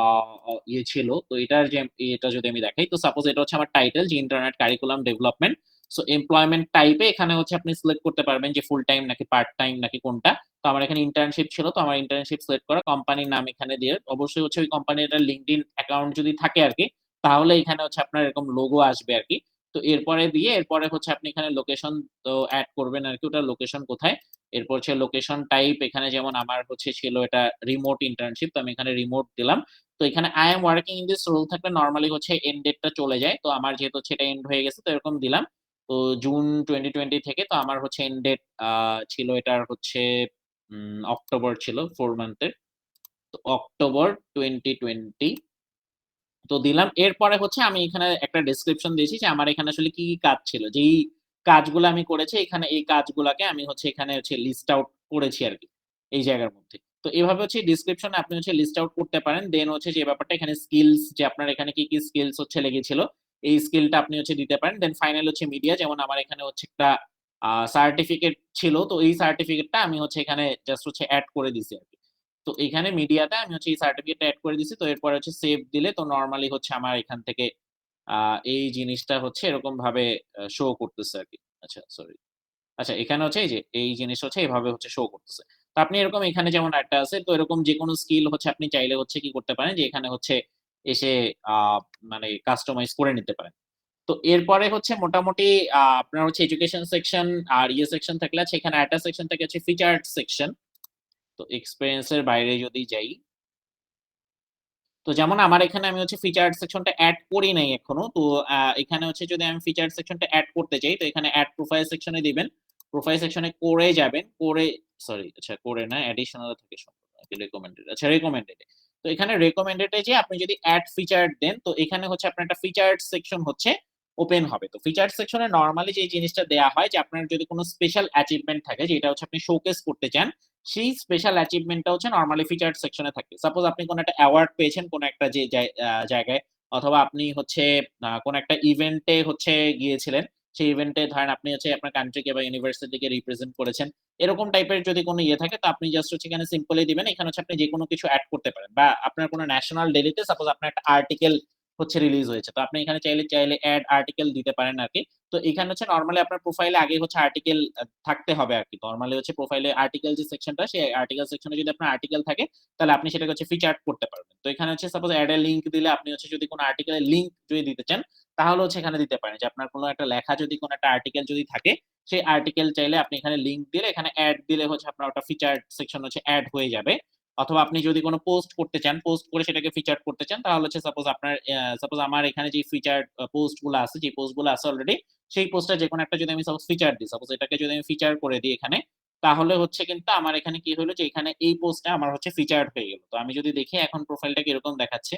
অ ইয়ে ছিল। তো এটার যে এটা যদি আমি দেখাই, তো সাপোজ এটা হচ্ছে আমার টাইটেল যে internet curriculum development. So employment type এ এখানে হচ্ছে আপনি সিলেক্ট করতে পারবেন যে ফুল টাইম নাকি পার্ট টাইম নাকি কোনটা। তো আমার এখানে ইন্টার্নশিপ ছিল। তো আমার ইন্টার্নশিপ সিলেক্ট করা, কোম্পানির নাম এখানে দিয়ে অবশ্যই হচ্ছে ওই কোম্পানির একটা LinkedIn অ্যাকাউন্ট যদি থাকে আরকি, তাহলে এখানে হচ্ছে আপনার এরকম লোগো আসবে আরকি। তো এরপরে দিয়ে এরপরে হচ্ছে আপনি এখানে লোকেশন তো এড করবেন আরকি, ওটার লোকেশন কোথায়। এরপর হচ্ছে লোকেশন টাইপ এখানে যেমন আমার হচ্ছে ছিল এটা রিমোট ইন্টার্নশিপ। তো আমি এখানে রিমোট দিলাম। তো এখানে I am working in this role থাকলে নরমালি হচ্ছে এন্ড ডেটটা চলে যায়। তো আমার যেহেতু হচ্ছে এটা এন্ড হয়ে গেছে তো এরকম দিলাম। তো জুন 2020 থেকে তো আমার হচ্ছে এন্ড ডেট ছিল এটার হচ্ছে অক্টোবর ছিল 4 মান্থের। তো অক্টোবর 2020 তো দিলাম। এরপরে হচ্ছে আমি এখানে একটা ডেসক্রিপশন দিয়েছি যে আমার এখানে আসলে কি কাজ ছিল। যেই কাজগুলো আমি করেছি এখানে এই কাজগুলাকে আমি হচ্ছে এখানে হচ্ছে লিস্ট আউট করেছি আরকি এই জায়গার মধ্যে। তো এভাবে হচ্ছে ডেসক্রিপশন আপনি হচ্ছে লিস্ট আউট করতে পারেন। দেন হচ্ছে যে ব্যাপারটা এখানে স্কিলস যে আপনার এখানে কি স্কিলস হচ্ছে লেগেছিল, এই স্কিলটা আপনি হচ্ছে দিতে পারেন। দেন ফাইনাল হচ্ছে মিডিয়া যেমন আমার এখানে হচ্ছে একটা সার্টিফিকেট ছিল। তো এই সার্টিফিকেটটা আমি হচ্ছে এখানে জাস্ট হচ্ছে এড করে দিছি আরকি। তো এখানে মিডিয়াতে আমি হচ্ছে এই সার্টিফিকেটটা এড করে দিছি। তো এরপরে হচ্ছে সেভ দিলে তো নরমালি হচ্ছে আমার এখান থেকে আ এই জিনিসটা হচ্ছে এরকমভাবে শো করতেছে আরকি। আচ্ছা সরি। আচ্ছা এখানে হচ্ছে এই যে এই জিনিসটা হচ্ছে এভাবে হচ্ছে শো করতেছে। তো আপনি এরকম এখানে যেমন একটা আছে তো এরকম যেকোনো স্কিল হচ্ছে আপনি চাইলে হচ্ছে কি করতে পারেন যে এখানে হচ্ছে এসে আ মানে কাস্টমাইজ করে নিতে পারেন। তো এরপরে হচ্ছে মোটামুটি আপনার হচ্ছে এডুকেশন সেকশন আর সেকশন থাকলে আছে এখানে একটা সেকশন থাকে হচ্ছে ফিচারড সেকশন। তো এক্সপেরিয়েন্স এর বাইরে যদি যাই তো যেমন আমার এখানে আমি হচ্ছে ফিচারড সেকশনটা এড করি নাই এখনো। তো এখানে হচ্ছে যদি আমি ফিচারড সেকশনটা এড করতে চাই, তো এখানে এড প্রোফাইল সেকশনে দিবেন। প্রোফাইল সেকশনে করে যাবেন। করে সরি আচ্ছা করে না অ্যাডিশনাল থাকে সম্ভবত নাকি রিকমেন্ডেড আচ্ছা রিকমেন্ডেড এ। তো এখানে রিকমেন্ডেড এ যেয়ে আপনি যদি এড ফিচারড দেন, তো এখানে হচ্ছে আপনার একটা ফিচারড সেকশন হচ্ছে ওপেন হবে। তো ফিচারড সেকশনে নরমালি যে জিনিসটা দেয়া হয় যে আপনার যদি কোন স্পেশাল অ্যাচিভমেন্ট থাকে যেটা হচ্ছে আপনি শোকেস করতে চান, সেই স্পেশাল অ্যাচিভমেন্টটা হচ্ছে নরমালি ফিচারড সেকশনে থাকে। সাপোজ আপনি কোন একটা অ্যাওয়ার্ড পেয়েছেন কোন একটা যে জায়গায় অথবা আপনি হচ্ছে কোন একটা ইভেন্টে হচ্ছে গিয়েছিলেন। সেই ইভেন্টে ধরেন আপনি হচ্ছে আপনার কান্ট্রিকে বা ইউনিভার্সিটিকে রিপ্রেজেন্ট করেছেন। এরকম টাইপের যদি কোন ইয়ে থাকে তো আপনি জাস্ট হচ্ছে এখানে সিম্পলি দিবেন। এখানে হচ্ছে আপনি যেকোনো কিছু এড করতে পারেন। বা আপনার কোন ন্যাশনাল ডেলিতে সাপোজ আপনার একটা আর্টিকেল হচ্ছে রিলিজ হয়েছে। তো আপনি এখানে চাইলে এড আর্টিকেল দিতে পারেন আরকি। তো এখানে হচ্ছে নরমালি আপনার প্রোফাইলে আগেই হচ্ছে আর্টিকেল থাকতে হবে আরকি। নরমালি হচ্ছে প্রোফাইলে আর্টিকেল যে সেকশনটা সেই আর্টিকেল সেকশনে যদি আপনার আর্টিকেল থাকে তাহলে আপনি সেটাকে হচ্ছে ফিচার্ড করতে পারবেন। তো এখানে হচ্ছে সাপোজ এড এ লিংক দিলে আপনি হচ্ছে যদি কোন আর্টিকেলের লিংক যদি দিতে চান তাহলে হচ্ছে এখানে দিতে পারেন। যে আপনার কোন একটা লেখা যদি কোন একটা আর্টিকেল যদি থাকে সেই আর্টিকেল চাইলে আপনি এখানে লিংক দিলে এখানে এড দিলে হচ্ছে আপনার ওটা ফিচার্ড সেকশন হচ্ছে এড হয়ে যাবে। অথবা আপনি যদি কোন পোস্ট করতে চান, পোস্ট করে সেটাকে ফিচার্ড করতে চান তাহলে হচ্ছে সাপোজ আপনার সাপোজ আমার এখানে যে ফিচার্ড পোস্ট গুলা আছে, যে পোস্ট গুলো আছে অলরেডি সেই পোস্টটা যেকোনো একটা যদি আমি সাপোজ ফিচার দিই, সাপোজ এটাকে যদি আমি ফিচার করে দিই এখানে, তাহলে হচ্ছে কিন্তু আমার এখানে কি হলো যে এখানে এই পোস্টটা আমার হচ্ছে ফিচার্ড হয়ে গেল। তো আমি যদি দেখি এখন প্রোফাইলটা কিরকম দেখাচ্ছে,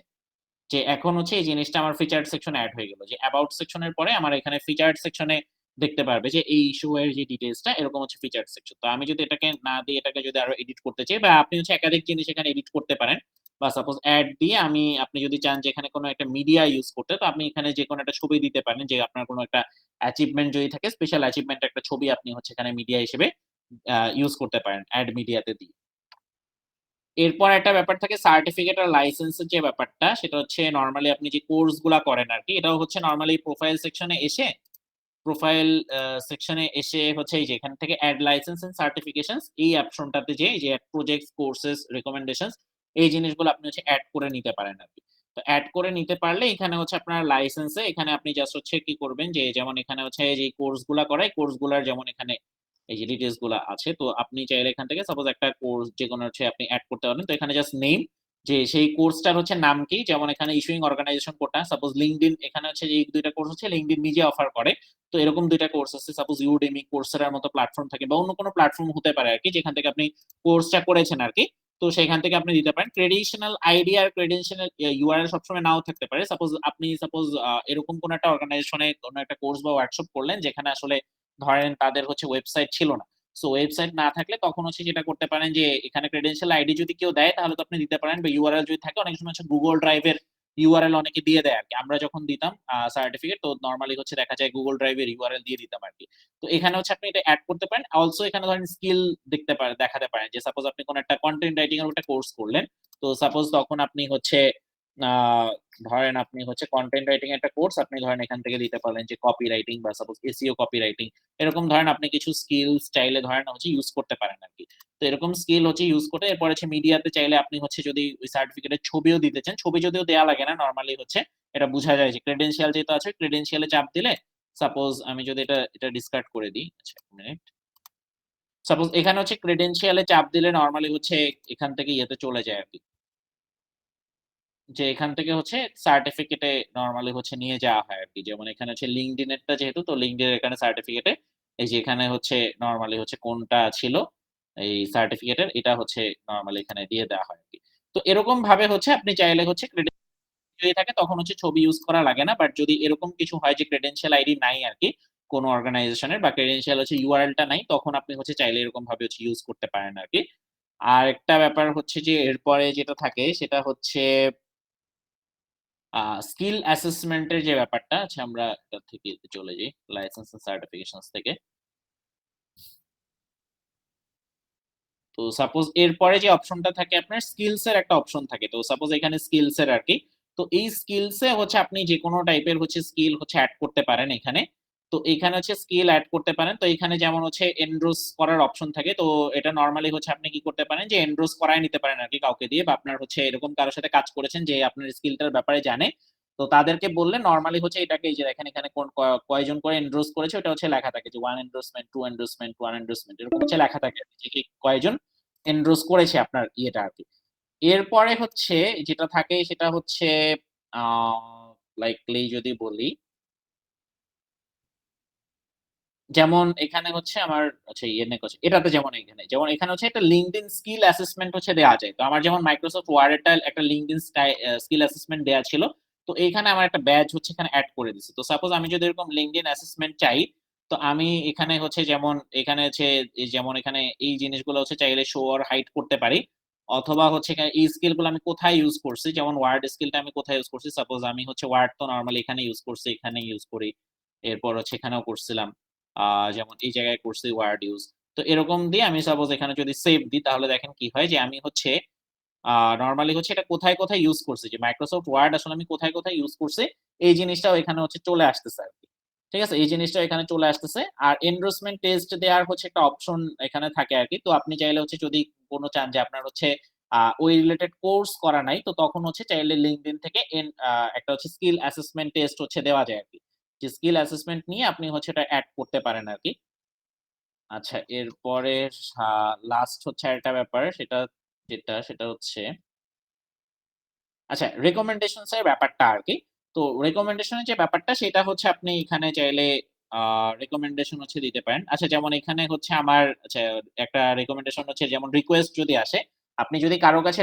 যে এখন হচ্ছে এই জিনিসটা আমার ফিচার্ড সেকশনে এড হয়ে গেল। যে অ্যাবাউট সেকশনের পরে আমার এখানে ফিচার্ড সেকশনে দেখতে পারবে যে এই ইস্যু এর যে ডিটেইলসটা এরকম হচ্ছে ফিচার্ড সেকশন। তো আমি যদি এটাকে না দিয়ে এটাকে যদি আরো এডিট করতে চাই বা আপনি হচ্ছে একাধিক জিনিস এখানে এডিট করতে পারেন। বা সাপোজ এড দিয়ে আপনি যদি চান যে এখানে কোন একটা মিডিয়া ইউস করতে তো আপনি এখানে যেকোনো একটা ছবি দিতে পারেন যে আপনার কোন একটা অ্যাচিভমেন্ট যদি থাকে স্পেশাল অ্যাচিভমেন্ট একটা ছবি আপনি হচ্ছে এখানে মিডিয়া হিসেবে ইউস করতে পারেন এড মিডিয়াতে দিয়ে। এরপর একটা ব্যাপার থাকে সার্টিফিকেট আর লাইসেন্সের যে ব্যাপারটা, সেটা হচ্ছে নরমালি আপনি যে কোর্স গুলা করেন আরকি, এটাও হচ্ছে নরমালি প্রোফাইল সেকশনে এসে প্রোফাইল সেকশনে এসে হচ্ছে এই যে এখান থেকে এড লাইসেন্স এন্ড সার্টিফিকেশনস এই অপশনটাতে যেয়ে এই যে এড প্রজেক্টস, কোর্সেস, রিকমেন্ডেশনস এই জিনিসগুলো আপনি হচ্ছে এড করে নিতে পারেন আরকি। তো এড করে নিতে পারলে এখানে হচ্ছে আপনার লাইসেন্সে এখানে আপনি জাস্ট হচ্ছে কি করবেন যে যেমন এখানে হচ্ছে যে কোর্স গুলা করায়, কোর্স গুলার যেমন এখানে এই যে ডিটেইলস গুলা আছে। তো আপনি চাইলে এখান থেকে সাপোজ একটা কোর্স যেকোনো হচ্ছে আপনি এড করতে পারবেন। তো এখানে জাস্ট নেম যে সেই কোর্সটার হচ্ছে নাম কি? যেমন এখানে ইস্যুইং অর্গানাইজেশন কোনটা? সাপোজ LinkedIn এখানে হচ্ছে যে এই ২ টা কোর্স হচ্ছে LinkedIn নিজে অফার করে। তো এরকম ২ টা কোর্স আছে। সাপোজ Udemy, Coursera র মতো প্ল্যাটফর্ম থাকে বা অন্য কোনো প্ল্যাটফর্ম হতে পারে আরকি যেখান থেকে আপনি কোর্সটা করেছেন আরকি। তো সেখান থেকে আপনি দিতে পারেন। ক্রেডেনশিয়াল আইডি আর ক্রেডেনশিয়াল URL সবসময় নাও থাকতে পারে। সাপোজ এরকম কোনো একটা অর্গানাইজেশনে কোনো একটা কোর্স বা ওয়ার্কশপ করলেন যেখানে আসলে ধরেন তাদের হচ্ছে ওয়েবসাইট ছিল না। সো ওয়েবসাইট না থাকলে তখন হচ্ছে যেটা করতে পারেন যে এখানে ক্রেডেনশিয়াল আইডি যদি কেউ দেয় তাহলে তো আপনি দিতে পারেন বা URL যদি থাকে অনেক সময় হচ্ছে Google Drive এর URL অনেকে দিয়ে দেয় আরকি। আমরা যখন দিতাম সার্টিফিকেট তো নরমালি হচ্ছে দেখা যায় Google Drive এর URL দিয়ে দিতাম আরকি। তো এখানে হচ্ছে আপনি এটা এড করতে পারেন। অলসো এখানে ধরেন স্কিল দেখাতে পারেন যে সাপোজ আপনি কোন একটা কনটেন্ট রাইটিং এর একটা কোর্স করলেন। তো সাপোজ তখন আপনি হচ্ছে আ ধরেন আপনি হচ্ছে কনটেন্ট রাইটিং একটা কোর্স আপনি ধরেন এখান থেকে দিতে পারলেন যে কপি রাইটিং বা সাপোজ এসইও কপি রাইটিং। এরকম ধরেন আপনি কিছু স্কিলস চাইলে ধরেন হচ্ছে ইউস করতে পারেন আরকি। তো এরকম স্কিল হচ্ছে ইউস করে এরপর হচ্ছে মিডিয়াতে চাইলে আপনি হচ্ছে যদি ওই সার্টিফিকেটের ছবিও দিতে চান, ছবি যদিও দেয়া লাগে না নরমালি হচ্ছে এটা বুঝা যায় যে ক্রেডেনশিয়াল যেহেতু আছে ক্রেডেনশিয়াল এ চাপ দিলে সাপোজ আমি যদি এটা ডিসকার্ড করে দিই। আচ্ছা ১ মিনিট। সাপোজ এখানে হচ্ছে ক্রেডেনশিয়াল এ চাপ দিলে নরমালি হচ্ছে এখান থেকে ইয়েতে চলে যায় আরকি। যে এখান থেকে হচ্ছে সার্টিফিকেটে নরমালি হচ্ছে নিয়ে যাওয়া হয় আরকি। যেমন এখানে হচ্ছে LinkedIn এরটা যেহেতু তো LinkedIn এর এখানে সার্টিফিকেটে এই যে এখানে হচ্ছে নরমালি হচ্ছে কোনটা ছিল এই সার্টিফিকেটের এটা হচ্ছে নরমালি এখানে দিয়ে দেওয়া হয় আরকি। তো এরকম ভাবে হচ্ছে আপনি চাইলে হচ্ছে যদি থাকে তখন হচ্ছে ছবি ইউজ করা লাগে না। বাট যদি এরকম কিছু হয় যে ক্রেডেনশিয়াল আইডি নাই আরকি কোন অর্গানাইজেশনের বা ক্রেডেনশিয়াল হচ্ছে URL টা নাই তখন আপনি হচ্ছে চাইলে এরকম ভাবে হচ্ছে ইউজ করতে পারেন আরকি। আরেকটা ব্যাপার হচ্ছে যে এরপরে যেটা থাকে সেটা হচ্ছে আ স্কিল অ্যাসেসমেন্ট এর যে ব্যাপারটা আচ্ছা আমরা এটা থেকে চলে যাই। লাইসেন্স এন্ড সার্টিফিকেশনস থেকে। তো সাপোজ এরপরে যে অপশনটা থাকে আপনার স্কিলস এর একটা অপশন থাকে। তো সাপোজ এখানে স্কিলস এর আরকি। তো এই স্কিলস এ হচ্ছে আপনি যেকোনো টাইপের হচ্ছে স্কিল হচ্ছে এড করতে পারেন এখানে। তো এখানে হচ্ছে স্কিল এড করতে পারেন। তো এখানে যেমন হচ্ছে এনরোস করার অপশন থাকে। তো এটা নরমালি হচ্ছে আপনি কি করতে পারেন যে এনরোস করায় নিতে পারেন আরকি কাউকে দিয়ে বা আপনার হচ্ছে এরকম কারো সাথে কাজ করেছেন যে আপনার স্কিলটার ব্যাপারে জানে। তো তাদেরকে বললে নরমালি হচ্ছে এটাকে এই যে দেখেন এখানে কোন কয়জন করে এনরোস করেছে ওটা হচ্ছে লেখা থাকে যে 1 এন্ডোর্সমেন্ট, 2 এন্ডোর্সমেন্ট, 1 এন্ডোর্সমেন্ট এরকম হচ্ছে লেখা থাকে যে কে কয়জন এনরোস করেছে আপনার ইয়েটা আরকি। এরপরে হচ্ছে যেটা থাকে সেটা হচ্ছে আ লাইকলি যদি বলি যেমন এখানে হচ্ছে আমার আচ্ছা এটাতে যেমন এখানে হচ্ছে একটা LinkedIn স্কিল অ্যাসেসমেন্ট হচ্ছে দেয়া যায়। তো আমার যেমন Microsoft Word এরটা একটা LinkedIn স্কিল অ্যাসেসমেন্ট দেয়া ছিল। তো এইখানে আমার একটা ব্যাজ হচ্ছে এখানে এড করে দিছে। তো সাপোজ আমি যদি এরকম LinkedIn অ্যাসেসমেন্ট চাই, তো আমি এখানে হচ্ছে যেমন এখানে হচ্ছে যেমন এখানে এই জিনিসগুলো হচ্ছে চাইলে শো অর হাইড করতে পারি। অথবা হচ্ছে এখানে এই স্কিল গুলো আমি কোথায় ইউস করছি, যেমন ওয়ার্ড স্কিলটা আমি কোথায় ইউস করছি। সাপোজ আমি হচ্ছে ওয়ার্ড তো নরমালি এখানে ইউস করছি, এখানে ইউস করি। এরপর হচ্ছে এখানেও করছিলাম। আ যেমন এই জায়গায় করছি ওয়ার্ড ইউস। তো এরকম দিয়ে আমি সাপোজ এখানে যদি সেভ দিই তাহলে দেখেন কি হয় যে আমি হচ্ছে আ নরমালি হচ্ছে এটা কোথায় ইউস করছি যে Microsoft Word আসলে আমি কোথায় ইউস করছি এই জিনিসটাও এখানে হচ্ছে চলে আসতেছে আরকি। ঠিক আছে? এই জিনিসটাও এখানে চলে আসতেছে। আর endorsement টেস্ট দেওয়ার হচ্ছে একটা অপশন এখানে থাকে আরকি। তো আপনি চাইলে হচ্ছে যদি কোন চান যে আপনার হচ্ছে ওই রিলেটেড কোর্স করা নাই তো তখন হচ্ছে চাইলে LinkedIn থেকে একটা হচ্ছে স্কিল অ্যাসেসমেন্ট টেস্ট হচ্ছে দেওয়া যায় আরকি। যে স্কিল অ্যাসেসমেন্ট নিয়ে আপনি হচ্ছে এটা এড করতে পারেন আরকি। আচ্ছা এরপরে লাস্ট হচ্ছে আরেকটা ব্যাপার সেটা হচ্ছে আচ্ছা রিকমেন্ডেশনস এর ব্যাপারটা আরকি। তো রিকমেন্ডেশন এর যে ব্যাপারটা সেটা হচ্ছে আপনি এখানে চাইলে আ রিকমেন্ডেশন হচ্ছে দিতে পারেন। আচ্ছা যেমন এখানে হচ্ছে আমার আচ্ছা একটা রিকমেন্ডেশন হচ্ছে যেমন রিকোয়েস্ট যদি আসে, আপনি যদি কারো কাছে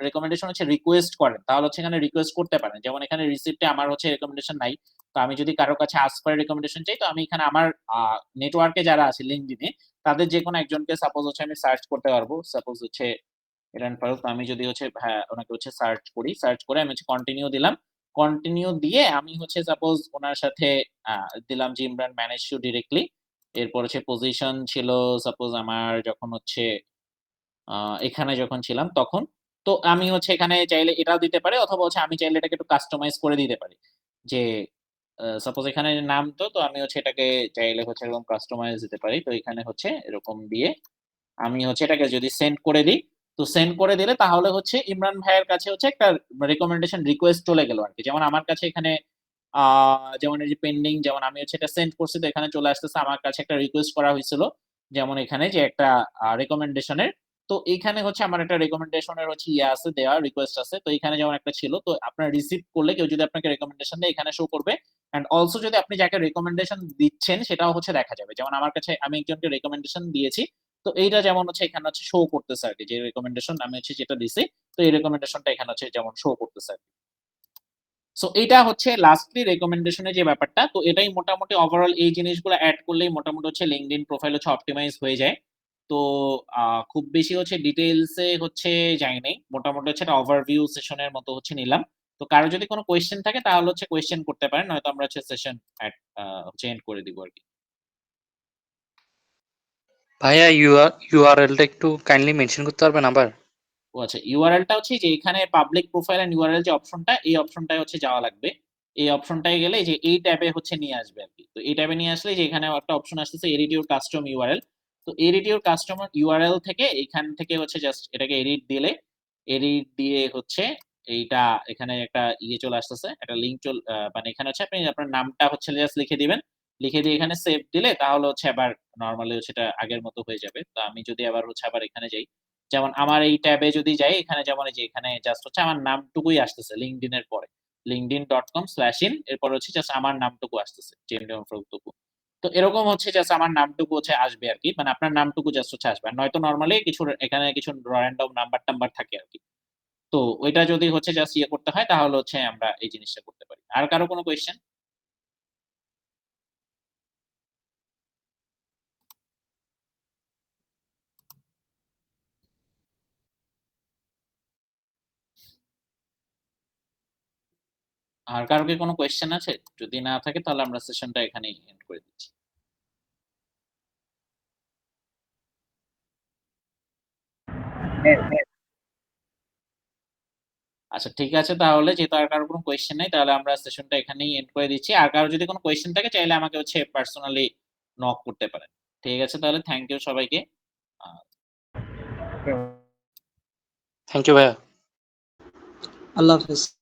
রিকমেন্ডেশন হচ্ছে রিকোয়েস্ট করেন, তাহলে হচ্ছে এখানে রিকোয়েস্ট করতে পারেন। যেমন এখানে রিসিপ্ট এ আমার হচ্ছে রিকমেন্ডেশন নাই। তো আমি যদি কারো কাছে আস্ক ফর রিকমেন্ডেশন চাই, তো আমি এখানে আমার আ নেটওয়ার্ক এ যারা আছে LinkedIn এ, তাদের যেকোনো একজনকে সাপোজ হচ্ছে আমি সার্চ করতে পারবো। সাপোজ হচ্ছে এরান ফারুক। তো আমি যদি হচ্ছে উনাকে হচ্ছে সার্চ করি। সার্চ করে আমি হচ্ছে কন্টিনিউ দিলাম। কন্টিনিউ দিয়ে আমি হচ্ছে সাপোজ উনার সাথে আ দিলাম যে ইমরান ম্যানেজ টু ডিরেক্টলি। এরপর হচ্ছে পজিশন ছিল সাপোজ আমার যখন হচ্ছে আ এখানে যখন ছিলাম তখন। তো আমি হচ্ছে এখানে চাইলে এটাও দিতে পারি অথবা হচ্ছে আমি চাইলে এটাকে একটু কাস্টমাইজ করে দিতে পারি। যে সাপোজ এখানে নাম তো আমি হচ্ছে এটাকে চাইলে হচ্ছে এরকম কাস্টমাইজ দিতে পারি। তো এখানে হচ্ছে এরকম দিয়ে আমি হচ্ছে এটাকে যদি সেন্ড করে দিই, তো সেন্ড করে দিলে তাহলে হচ্ছে ইমরান ভাইয়ের কাছে হচ্ছে একটা রিকমেন্ডেশন রিকোয়েস্ট চলে গেল আরকি। যেমন আমার কাছে এখানে আ যেমন এই যে পেন্ডিং যেমন আমি হচ্ছে এটা সেন্ড করছি তো এখানে চলে আসতেছে আমার কাছে একটা রিকোয়েস্ট করা হয়েছিল। যেমন এখানে যে একটা রিকমেন্ডেশন এর। তো এইখানে হচ্ছে আমার একটা রিকমেন্ডেশন এর হচ্ছে ইয়ে আছে দেওয়া রিকোয়েস্ট আছে। তো এখানে যেমন একটা ছিল। তো আপনার রিসিভ করলে কেউ যদি আপনাকে রিকমেন্ডেশন দেয় এখানে শো করবে। অ্যান্ড অলসো যদি আপনি যাকে রিকমেন্ডেশন দিচ্ছেন সেটাও হচ্ছে দেখা যাবে। যেমন আমার কাছে আমি একজনকে রিকমেন্ডেশন দিয়েছি। তো এইটা যেমন হচ্ছে এখানে হচ্ছে শো করতেছে আরকি যে রিকমেন্ডেশন আমি হচ্ছে যেটা দিছি, তো এই রিকমেন্ডেশনটা এখানে হচ্ছে যেমন শো করতেছে আরকি। সো এইটা হচ্ছে লাস্টলি রিকমেন্ডেশন এর যে ব্যাপারটা, তো এটাই মোটামুটি ওভারঅল এই জিনিসগুলো এড করলেই মোটামুটি হচ্ছে LinkedIn প্রোফাইল হচ্ছে অপ্টিমাইজ হয়ে যায়। তো আ খুব বেশি হচ্ছে ডিটেইলস এ হচ্ছে যাই নাই। মোটামুটি হচ্ছে একটা ওভারভিউ সেশন এর মতো হচ্ছে নিলাম। তো কারো যদি কোন কোয়েশ্চেন থাকে তাহলে হচ্ছে কোয়েশ্চেন করতে পারেন। নয়তো আমরা হচ্ছে সেশন এট আ হচ্ছে এন্ড করে দিব আরকি। ভাইয়া ইউআরএল টা একটু কাইন্ডলি মেনশন করতে পারবেন আবার? ও আচ্ছা, ইউআরএলটা হচ্ছে যে এখানে পাবলিক প্রোফাইল এন্ড ইউআরএল যে অপশনটা, এই অপশনটায় হচ্ছে যাওয়া লাগবে। এই অপশনটায় গেলে যে এই ট্যাবে হচ্ছে নিয়ে আসবে আরকি। তো এই ট্যাবে নিয়ে আসলে যে এখানে একটা অপশন আসতেছে এডিট ইউর কাস্টম ইউআরএল। তো এডিট ইউর কাস্টমার ইউআরএল থেকে এখান থেকে হচ্ছে জাস্ট এটাকে এডিট দিলে, এডিট দিয়ে হচ্ছে এইটা এখানে একটা চলে আসতেছে। একটা লিংক মানে এখানে হচ্ছে আপনি আপনার নামটা হচ্ছে জাস্ট লিখে দিবেন। লিখে দিয়ে এখানে সেভ দিলে তাহলে হচ্ছে আবার নরমালি হচ্ছে এটা আগের মতো হয়ে যাবে। তো আমি যদি আবার হচ্ছে আবার এখানে যাই, যেমন আমার এই ট্যাবে যদি যাই, এখানে যেমন এই যে এখানে জাস্ট হচ্ছে আমার নামটুকুই আসতেছে LinkedIn এর পরে। linkedin.com/in এরপর হচ্ছে জাস্ট আমার নামটুকু আসতেছে। জেমডেমন ফারুক টুকু। তো এরকম হচ্ছে জাস্ট আমার নামটুকু হচ্ছে আসবে আরকি। মানে আপনার নামটুকু জাস্ট হচ্ছে আসবে। আর নয়তো নরমালি কিছু এখানে কিছু র‍্যান্ডম নাম্বার-টাম্বার থাকে আরকি। তো ওইটা যদি হচ্ছে জাস্ট করতে হয় তাহলে হচ্ছে আমরা এই জিনিসটা করতে পারি। আর কারো কোনো কোয়েশ্চেন? আর কারো কি কোনো কোয়েশ্চেন আছে? যদি না থাকে তাহলে আমরা সেশনটা এখানেই এন্ড করে দিচ্ছি। আচ্ছা ঠিক আছে, তাহলে যেহেতু আর কারো কোনো কোয়েশ্চেন নাই তাহলে আমরা সেশনটা এখানেই এন্ড করে দিচ্ছি। আর কারো যদি কোনো কোয়েশ্চেন থাকে চাইলে আমাকে হচ্ছে পার্সোনালি নক করতে পারেন। ঠিক আছে, তাহলে থ্যাংক ইউ সবাইকে। আ থ্যাংক ইউ ভাইয়া। আল্লাহ হাফেজ।